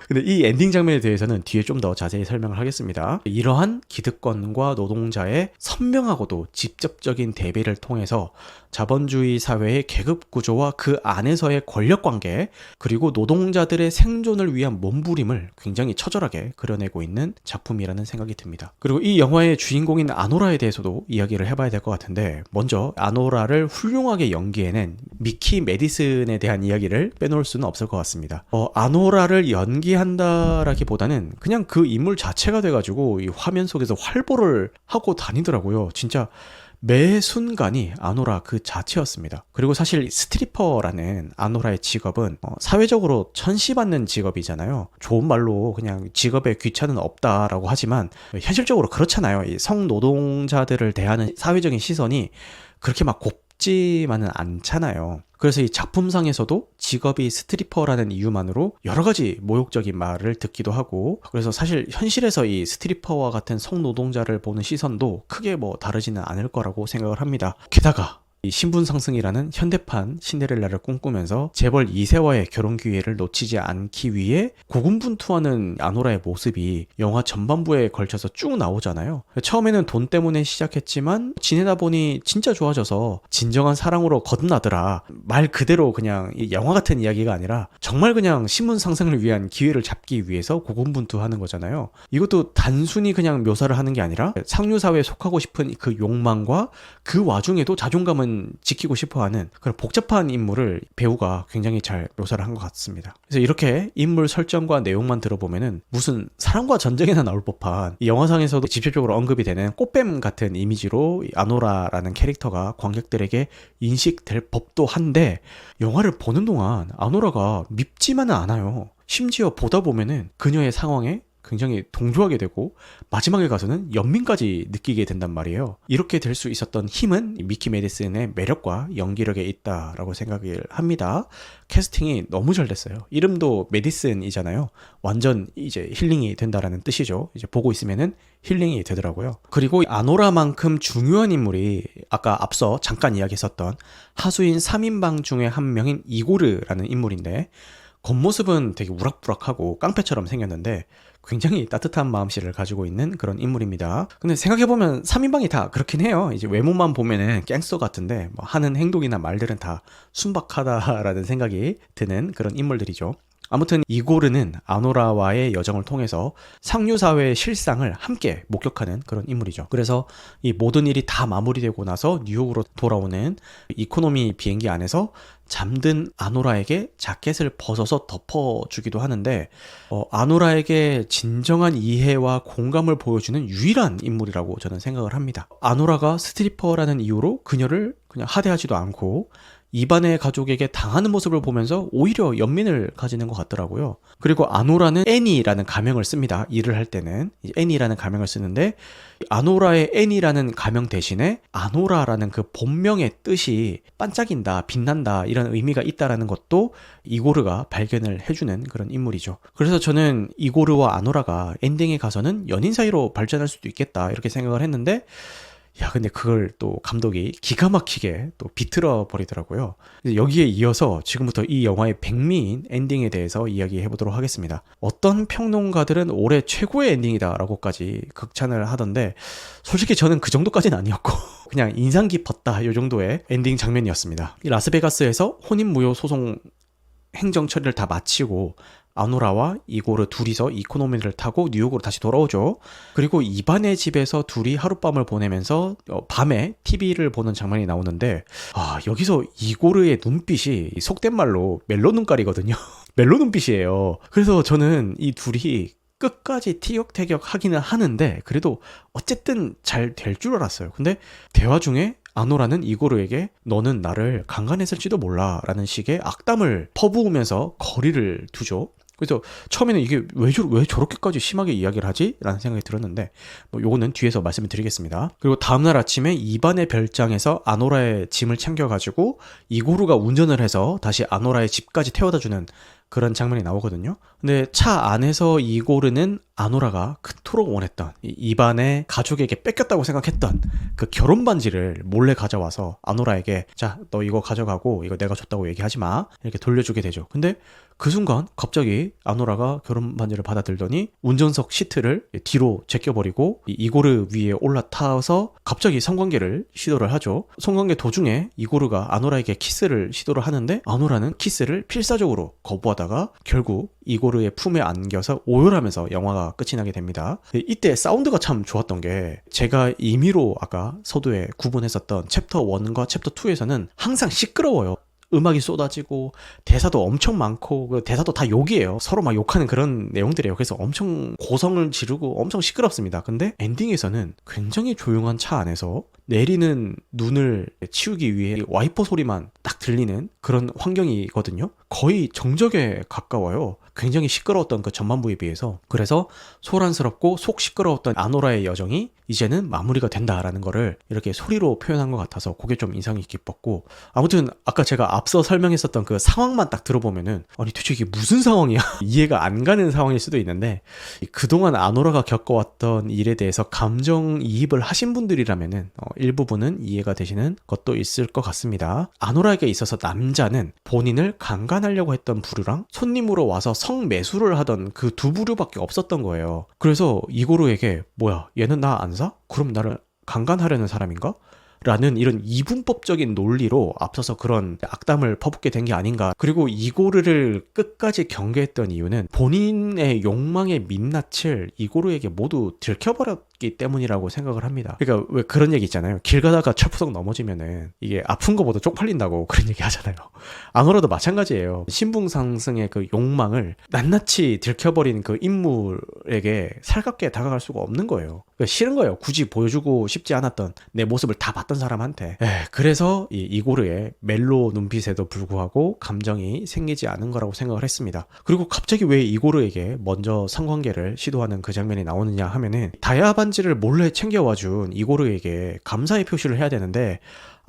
근데 이 엔딩 장면에 대해서는 뒤에 좀 더 자세히 설명을 하겠습니다. 이러한 기득권과 노동자의 선명하고도 직접적인 대비를 통해서 자본주의 사회의 계급 구조와 그 안에서의 권력 관계, 그리고 노동자들의 생존을 위한 몸부림을 굉장히 처절하게 그려내고 있는 작품이라는 생각이 듭니다. 그리고 이 영화의 주인공인 아노라에 대해서도 이야기를 해봐야 될 것 같은데, 먼저 아노라를 훌륭하게 연기해낸 미키 메디슨에 대한 이야기를 빼놓을 수는 없을 것 같습니다. 아노라를 연기한다라기보다는 그냥 그 인물 자체가 돼가지고 이 화면 속에서 활보를 하고 다니더라고요. 진짜 매 순간이 아노라 그 자체였습니다. 그리고 사실 스트리퍼라는 아노라의 직업은 사회적으로 천시받는 직업이잖아요. 좋은 말로 그냥 직업에 귀차는 없다라고 하지만 현실적으로 그렇잖아요. 이 성노동자들을 대하는 사회적인 시선이 그렇게 막 곱지만은 않잖아요. 그래서 이 작품상에서도 직업이 스트리퍼라는 이유만으로 여러 가지 모욕적인 말을 듣기도 하고, 그래서 사실 현실에서 이 스트리퍼와 같은 성노동자를 보는 시선도 크게 뭐 다르지는 않을 거라고 생각을 합니다. 게다가 이 신분 상승이라는 현대판 신데렐라를 꿈꾸면서 재벌 2세와의 결혼 기회를 놓치지 않기 위해 고군분투하는 아노라의 모습이 영화 전반부에 걸쳐서 쭉 나오잖아요. 처음에는 돈 때문에 시작했지만 지내다 보니 진짜 좋아져서 진정한 사랑으로 거듭나더라. 말 그대로 그냥 영화 같은 이야기가 아니라 정말 그냥 신분 상승을 위한 기회를 잡기 위해서 고군분투하는 거잖아요. 이것도 단순히 그냥 묘사를 하는 게 아니라 상류사회에 속하고 싶은 그 욕망과 그 와중에도 자존감은 지키고 싶어하는 그런 복잡한 인물을 배우가 굉장히 잘 묘사를 한 것 같습니다. 그래서 이렇게 인물 설정과 내용만 들어보면은 무슨 사랑과 전쟁에나 나올 법한, 이 영화상에서도 직접적으로 언급이 되는 꽃뱀 같은 이미지로 이 아노라라는 캐릭터가 관객들에게 인식될 법도 한데, 영화를 보는 동안 아노라가 밉지만은 않아요. 심지어 보다 보면은 그녀의 상황에 굉장히 동조하게 되고 마지막에 가서는 연민까지 느끼게 된단 말이에요. 이렇게 될 수 있었던 힘은 미키 메디슨의 매력과 연기력에 있다라고 생각을 합니다. 캐스팅이 너무 잘 됐어요. 이름도 메디슨이잖아요. 완전 이제 힐링이 된다라는 뜻이죠. 이제 보고 있으면은 힐링이 되더라고요. 그리고 아노라만큼 중요한 인물이 아까 앞서 잠깐 이야기했었던 하수인 3인방 중에 한 명인 이고르라는 인물인데, 겉모습은 되게 우락부락하고 깡패처럼 생겼는데 굉장히 따뜻한 마음씨를 가지고 있는 그런 인물입니다. 근데 생각해보면 3인방이 다 그렇긴 해요. 이제 외모만 보면은 갱스터 같은데 뭐 하는 행동이나 말들은 다 순박하다라는 생각이 드는 그런 인물들이죠. 아무튼 이고르는 아노라와의 여정을 통해서 상류사회의 실상을 함께 목격하는 그런 인물이죠. 그래서 이 모든 일이 다 마무리되고 나서 뉴욕으로 돌아오는 이코노미 비행기 안에서 잠든 아노라에게 자켓을 벗어서 덮어주기도 하는데, 아노라에게 진정한 이해와 공감을 보여주는 유일한 인물이라고 저는 생각을 합니다. 아노라가 스트리퍼라는 이유로 그녀를 그냥 하대하지도 않고 이반의 가족에게 당하는 모습을 보면서 오히려 연민을 가지는 것 같더라고요. 그리고 아노라는 애니라는 가명을 씁니다. 일을 할 때는 애니라는 가명을 쓰는데, 아노라의 애니라는 가명 대신에 아노라라는 그 본명의 뜻이 반짝인다, 빛난다, 이런 의미가 있다라는 것도 이고르가 발견을 해주는 그런 인물이죠. 그래서 저는 이고르와 아노라가 엔딩에 가서는 연인 사이로 발전할 수도 있겠다, 이렇게 생각을 했는데, 근데 그걸 또 감독이 기가 막히게 또 비틀어 버리더라고요. 여기에 이어서 지금부터 이 영화의 백미인 엔딩에 대해서 이야기해 보도록 하겠습니다. 어떤 평론가들은 올해 최고의 엔딩이다라고까지 극찬을 하던데, 솔직히 저는 그 정도까지는 아니었고 그냥 인상 깊었다, 이 정도의 엔딩 장면이었습니다. 이 라스베가스에서 혼인무효 소송 행정 처리를 다 마치고 아노라와 이고르 둘이서 이코노미를 타고 뉴욕으로 다시 돌아오죠. 그리고 이반의 집에서 둘이 하룻밤을 보내면서 밤에 TV를 보는 장면이 나오는데, 여기서 이고르의 눈빛이 속된 말로 멜로 눈깔이거든요. 멜로 눈빛이에요. 그래서 저는 이 둘이 끝까지 티격태격 하기는 하는데 그래도 어쨌든 잘 될 줄 알았어요. 근데 대화 중에 아노라는 이고르에게 너는 나를 강간했을지도 몰라 라는 식의 악담을 퍼부으면서 거리를 두죠. 그래서 처음에는 이게 왜 저렇게까지 심하게 이야기를 하지? 라는 생각이 들었는데, 요거는 뒤에서 말씀을 드리겠습니다. 그리고 다음날 아침에 이반의 별장에서 아노라의 짐을 챙겨가지고 이고르가 운전을 해서 다시 아노라의 집까지 태워다주는 그런 장면이 나오거든요. 근데 차 안에서 이고르는 아노라가 그토록 원했던 이반의 가족에게 뺏겼다고 생각했던 그 결혼 반지를 몰래 가져와서 아노라에게 자, 너 이거 가져가고 이거 내가 줬다고 얘기하지 마. 이렇게 돌려주게 되죠. 근데 그 순간 갑자기 아노라가 결혼 반지를 받아들더니 운전석 시트를 뒤로 제껴버리고 이고르 위에 올라타서 갑자기 성관계를 시도를 하죠. 성관계 도중에 이고르가 아노라에게 키스를 시도를 하는데 아노라는 키스를 필사적으로 거부하다가 결국 이고르의 품에 안겨서 오열하면서 영화가 끝이 나게 됩니다. 이때 사운드가 참 좋았던 게 제가 임의로 아까 서두에 구분했었던 챕터 1과 챕터 2에서는 항상 시끄러워요. 음악이 쏟아지고 대사도 엄청 많고 대사도 다 욕이에요. 서로 막 욕하는 그런 내용들이에요. 그래서 엄청 고성을 지르고 엄청 시끄럽습니다. 근데 엔딩에서는 굉장히 조용한 차 안에서 내리는 눈을 치우기 위해 와이퍼 소리만 딱 들리는 그런 환경이거든요. 거의 정적에 가까워요. 굉장히 시끄러웠던 그 전반부에 비해서. 그래서 소란스럽고 속 시끄러웠던 아노라의 여정이 이제는 마무리가 된다라는 거를 이렇게 소리로 표현한 것 같아서 그게 좀 인상이 깊었고, 아무튼 아까 제가 앞서 설명했었던 그 상황만 딱 들어보면은 아니 도대체 이게 무슨 상황이야? 이해가 안 가는 상황일 수도 있는데 그동안 아노라가 겪어왔던 일에 대해서 감정이입을 하신 분들이라면은 일부분은 이해가 되시는 것도 있을 것 같습니다. 아노라에게 있어서 남자는 본인을 강간하려고 했던 부류랑 손님으로 와서 성매수를 하던 그 두 부류밖에 없었던 거예요. 그래서 이고르에게 뭐야 얘는 나 안 사? 그럼 나를 강간하려는 사람인가? 라는 이런 이분법적인 논리로 앞서서 그런 악담을 퍼붓게 된 게 아닌가. 그리고 이고르를 끝까지 경계했던 이유는 본인의 욕망의 민낯을 이고르에게 모두 들켜버렸기 때문이라고 생각을 합니다. 그러니까 왜 그런 얘기 있잖아요. 길 가다가 철푸석 넘어지면은 이게 아픈 거보다 쪽팔린다고 그런 얘기 하잖아요. 아노라도 마찬가지예요. 신분 상승의 그 욕망을 낱낱이 들켜버린 그 인물에게 살갑게 다가갈 수가 없는 거예요. 그러니까 싫은 거예요. 굳이 보여주고 싶지 않았던 내 모습을 다 봤던 사람한테. 그래서 이고르의 멜로 눈빛에도 불구하고 감정이 생기지 않은 거라고 생각을 했습니다. 그리고 갑자기 왜 이고르에게 먼저 성관계를 시도하는 그 장면이 나오느냐 하면은 다이아 반지를 몰래 챙겨와준 이고르에게 감사의 표시를 해야 되는데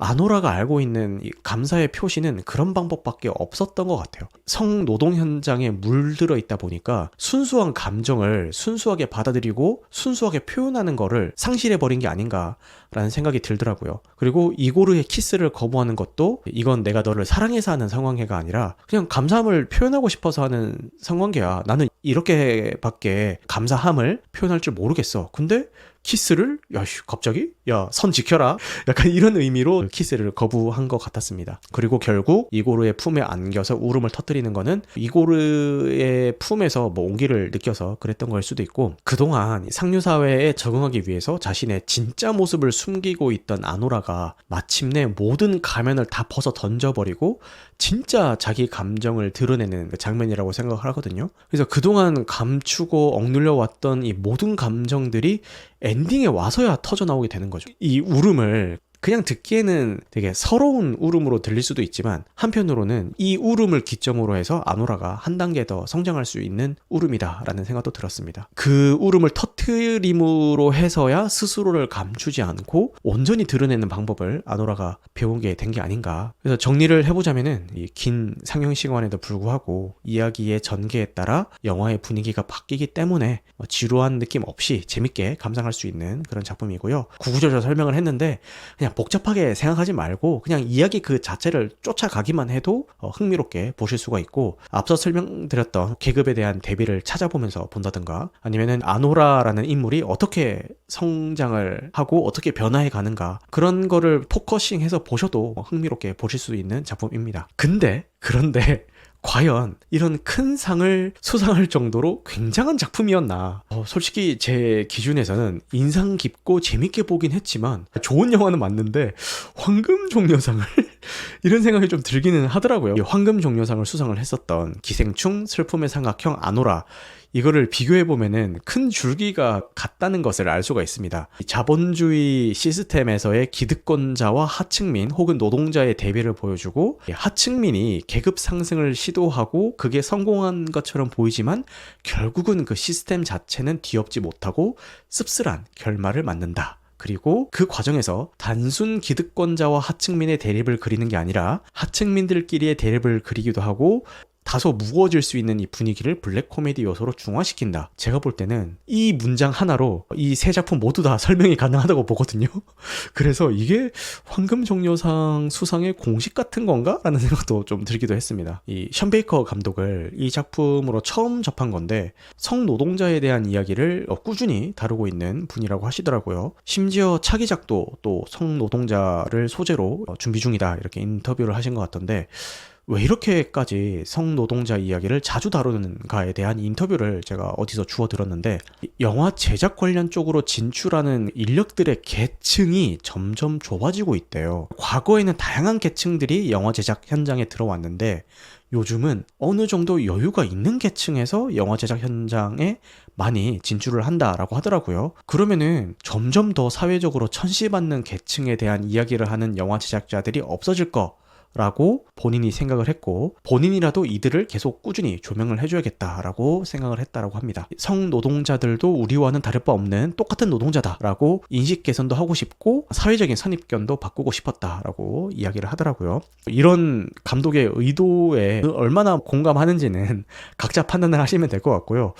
아노라가 알고 있는 이 감사의 표시는 그런 방법밖에 없었던 것 같아요. 성노동 현장에 물들어 있다 보니까 순수한 감정을 순수하게 받아들이고 순수하게 표현하는 거를 상실해버린 게 아닌가라는 생각이 들더라고요. 그리고 이고르의 키스를 거부하는 것도 이건 내가 너를 사랑해서 하는 성관계가 아니라 그냥 감사함을 표현하고 싶어서 하는 성관계야. 나는 이렇게밖에 감사함을 표현할 줄 모르겠어. 근데 키스를? 야, 갑자기? 야, 선 지켜라. 약간 이런 의미로 키스를 거부한 것 같았습니다. 그리고 결국 이고르의 품에 안겨서 울음을 터뜨리는 거는 이고르의 품에서 뭐 온기를 느껴서 그랬던 걸 수도 있고, 그동안 상류사회에 적응하기 위해서 자신의 진짜 모습을 숨기고 있던 아노라가 마침내 모든 가면을 다 벗어 던져버리고 진짜 자기 감정을 드러내는 그 장면이라고 생각을 하거든요. 그래서 그동안 감추고 억눌려 왔던 이 모든 감정들이 엔딩에 와서야 터져나오게 되는 거죠. 이 울음을 그냥 듣기에는 되게 서러운 울음으로 들릴 수도 있지만 한편으로는 이 울음을 기점으로 해서 아노라가 한 단계 더 성장할 수 있는 울음이다 라는 생각도 들었습니다. 그 울음을 터트림으로 해서야 스스로를 감추지 않고 온전히 드러내는 방법을 아노라가 배우게 된 게 아닌가. 그래서 정리를 해보자면은 이 긴 상영 시간에도 불구하고 이야기의 전개에 따라 영화의 분위기가 바뀌기 때문에 지루한 느낌 없이 재밌게 감상할 수 있는 그런 작품이고요. 구구절절 설명을 했는데 그냥 복잡하게 생각하지 말고 그냥 이야기 그 자체를 쫓아가기만 해도 흥미롭게 보실 수가 있고, 앞서 설명드렸던 계급에 대한 대비를 찾아보면서 본다든가 아니면은 아노라라는 인물이 어떻게 성장을 하고 어떻게 변화해 가는가 그런 거를 포커싱해서 보셔도 흥미롭게 보실 수 있는 작품입니다. 그런데 과연 이런 큰 상을 수상할 정도로 굉장한 작품이었나. 솔직히 제 기준에서는 인상 깊고 재밌게 보긴 했지만 좋은 영화는 맞는데 황금종려상을 이런 생각이 좀 들기는 하더라고요. 황금종려상을 수상을 했었던 기생충, 슬픔의 삼각형, 아노라, 이거를 비교해보면은 큰 줄기가 같다는 것을 알 수가 있습니다. 자본주의 시스템에서의 기득권자와 하층민 혹은 노동자의 대비를 보여주고, 하층민이 계급 상승을 시도하고 그게 성공한 것처럼 보이지만 결국은 그 시스템 자체는 뒤엎지 못하고 씁쓸한 결말을 맞는다. 그리고 그 과정에서 단순 기득권자와 하층민의 대립을 그리는 게 아니라 하층민들끼리의 대립을 그리기도 하고 다소 무거워질 수 있는 이 분위기를 블랙 코미디 요소로 중화시킨다. 제가 볼 때는 이 문장 하나로 이 세 작품 모두 다 설명이 가능하다고 보거든요. 그래서 이게 황금종려상 수상의 공식 같은 건가? 라는 생각도 좀 들기도 했습니다. 이 션 베이커 감독을 이 작품으로 처음 접한 건데 성노동자에 대한 이야기를 꾸준히 다루고 있는 분이라고 하시더라고요. 심지어 차기작도 또 성노동자를 소재로 준비 중이다 이렇게 인터뷰를 하신 것 같던데 왜 이렇게까지 성노동자 이야기를 자주 다루는가에 대한 인터뷰를 제가 어디서 주워 들었는데 영화 제작 관련 쪽으로 진출하는 인력들의 계층이 점점 좁아지고 있대요. 과거에는 다양한 계층들이 영화 제작 현장에 들어왔는데 요즘은 어느 정도 여유가 있는 계층에서 영화 제작 현장에 많이 진출을 한다라고 하더라고요. 그러면은 점점 더 사회적으로 천시받는 계층에 대한 이야기를 하는 영화 제작자들이 없어질 거라고 본인이 생각을 했고 본인이라도 이들을 계속 꾸준히 조명을 해줘야겠다라고 생각을 했다라고 합니다. 성노동자들도 우리와는 다를 바 없는 똑같은 노동자다라고 인식 개선도 하고 싶고 사회적인 선입견도 바꾸고 싶었다라고 이야기를 하더라고요. 이런 감독의 의도에 얼마나 공감하는지는 각자 판단을 하시면 될 것 같고요.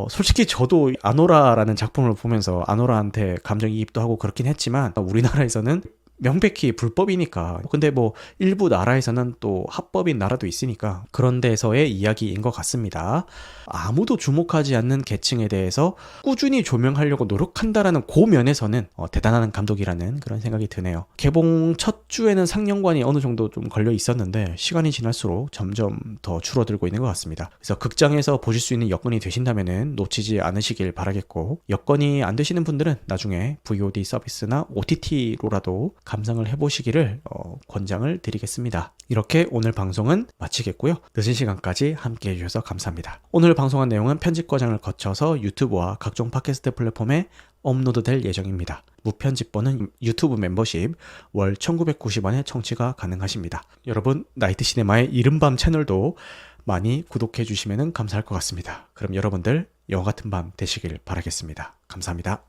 솔직히 저도 아노라라는 작품을 보면서 아노라한테 감정이입도 하고 그렇긴 했지만 우리나라에서는 명백히 불법이니까. 근데 뭐 일부 나라에서는 또 합법인 나라도 있으니까 그런 데서의 이야기인 것 같습니다. 아무도 주목하지 않는 계층에 대해서 꾸준히 조명하려고 노력한다라는 그 면에서는 대단한 감독이라는 그런 생각이 드네요. 개봉 첫 주에는 상영관이 어느 정도 좀 걸려 있었는데 시간이 지날수록 점점 더 줄어들고 있는 것 같습니다. 그래서 극장에서 보실 수 있는 여건이 되신다면 놓치지 않으시길 바라겠고 여건이 안 되시는 분들은 나중에 VOD 서비스나 OTT로라도 감상을 해보시기를 권장을 드리겠습니다. 이렇게 오늘 방송은 마치겠고요. 늦은 시간까지 함께 해주셔서 감사합니다. 오늘 방송한 내용은 편집 과정을 거쳐서 유튜브와 각종 팟캐스트 플랫폼에 업로드될 예정입니다. 무편집본은 유튜브 멤버십 월 1990원에 청취가 가능하십니다. 여러분 나이트 시네마의 이른밤 채널도 많이 구독해 주시면 감사할 것 같습니다. 그럼 여러분들 영화 같은 밤 되시길 바라겠습니다. 감사합니다.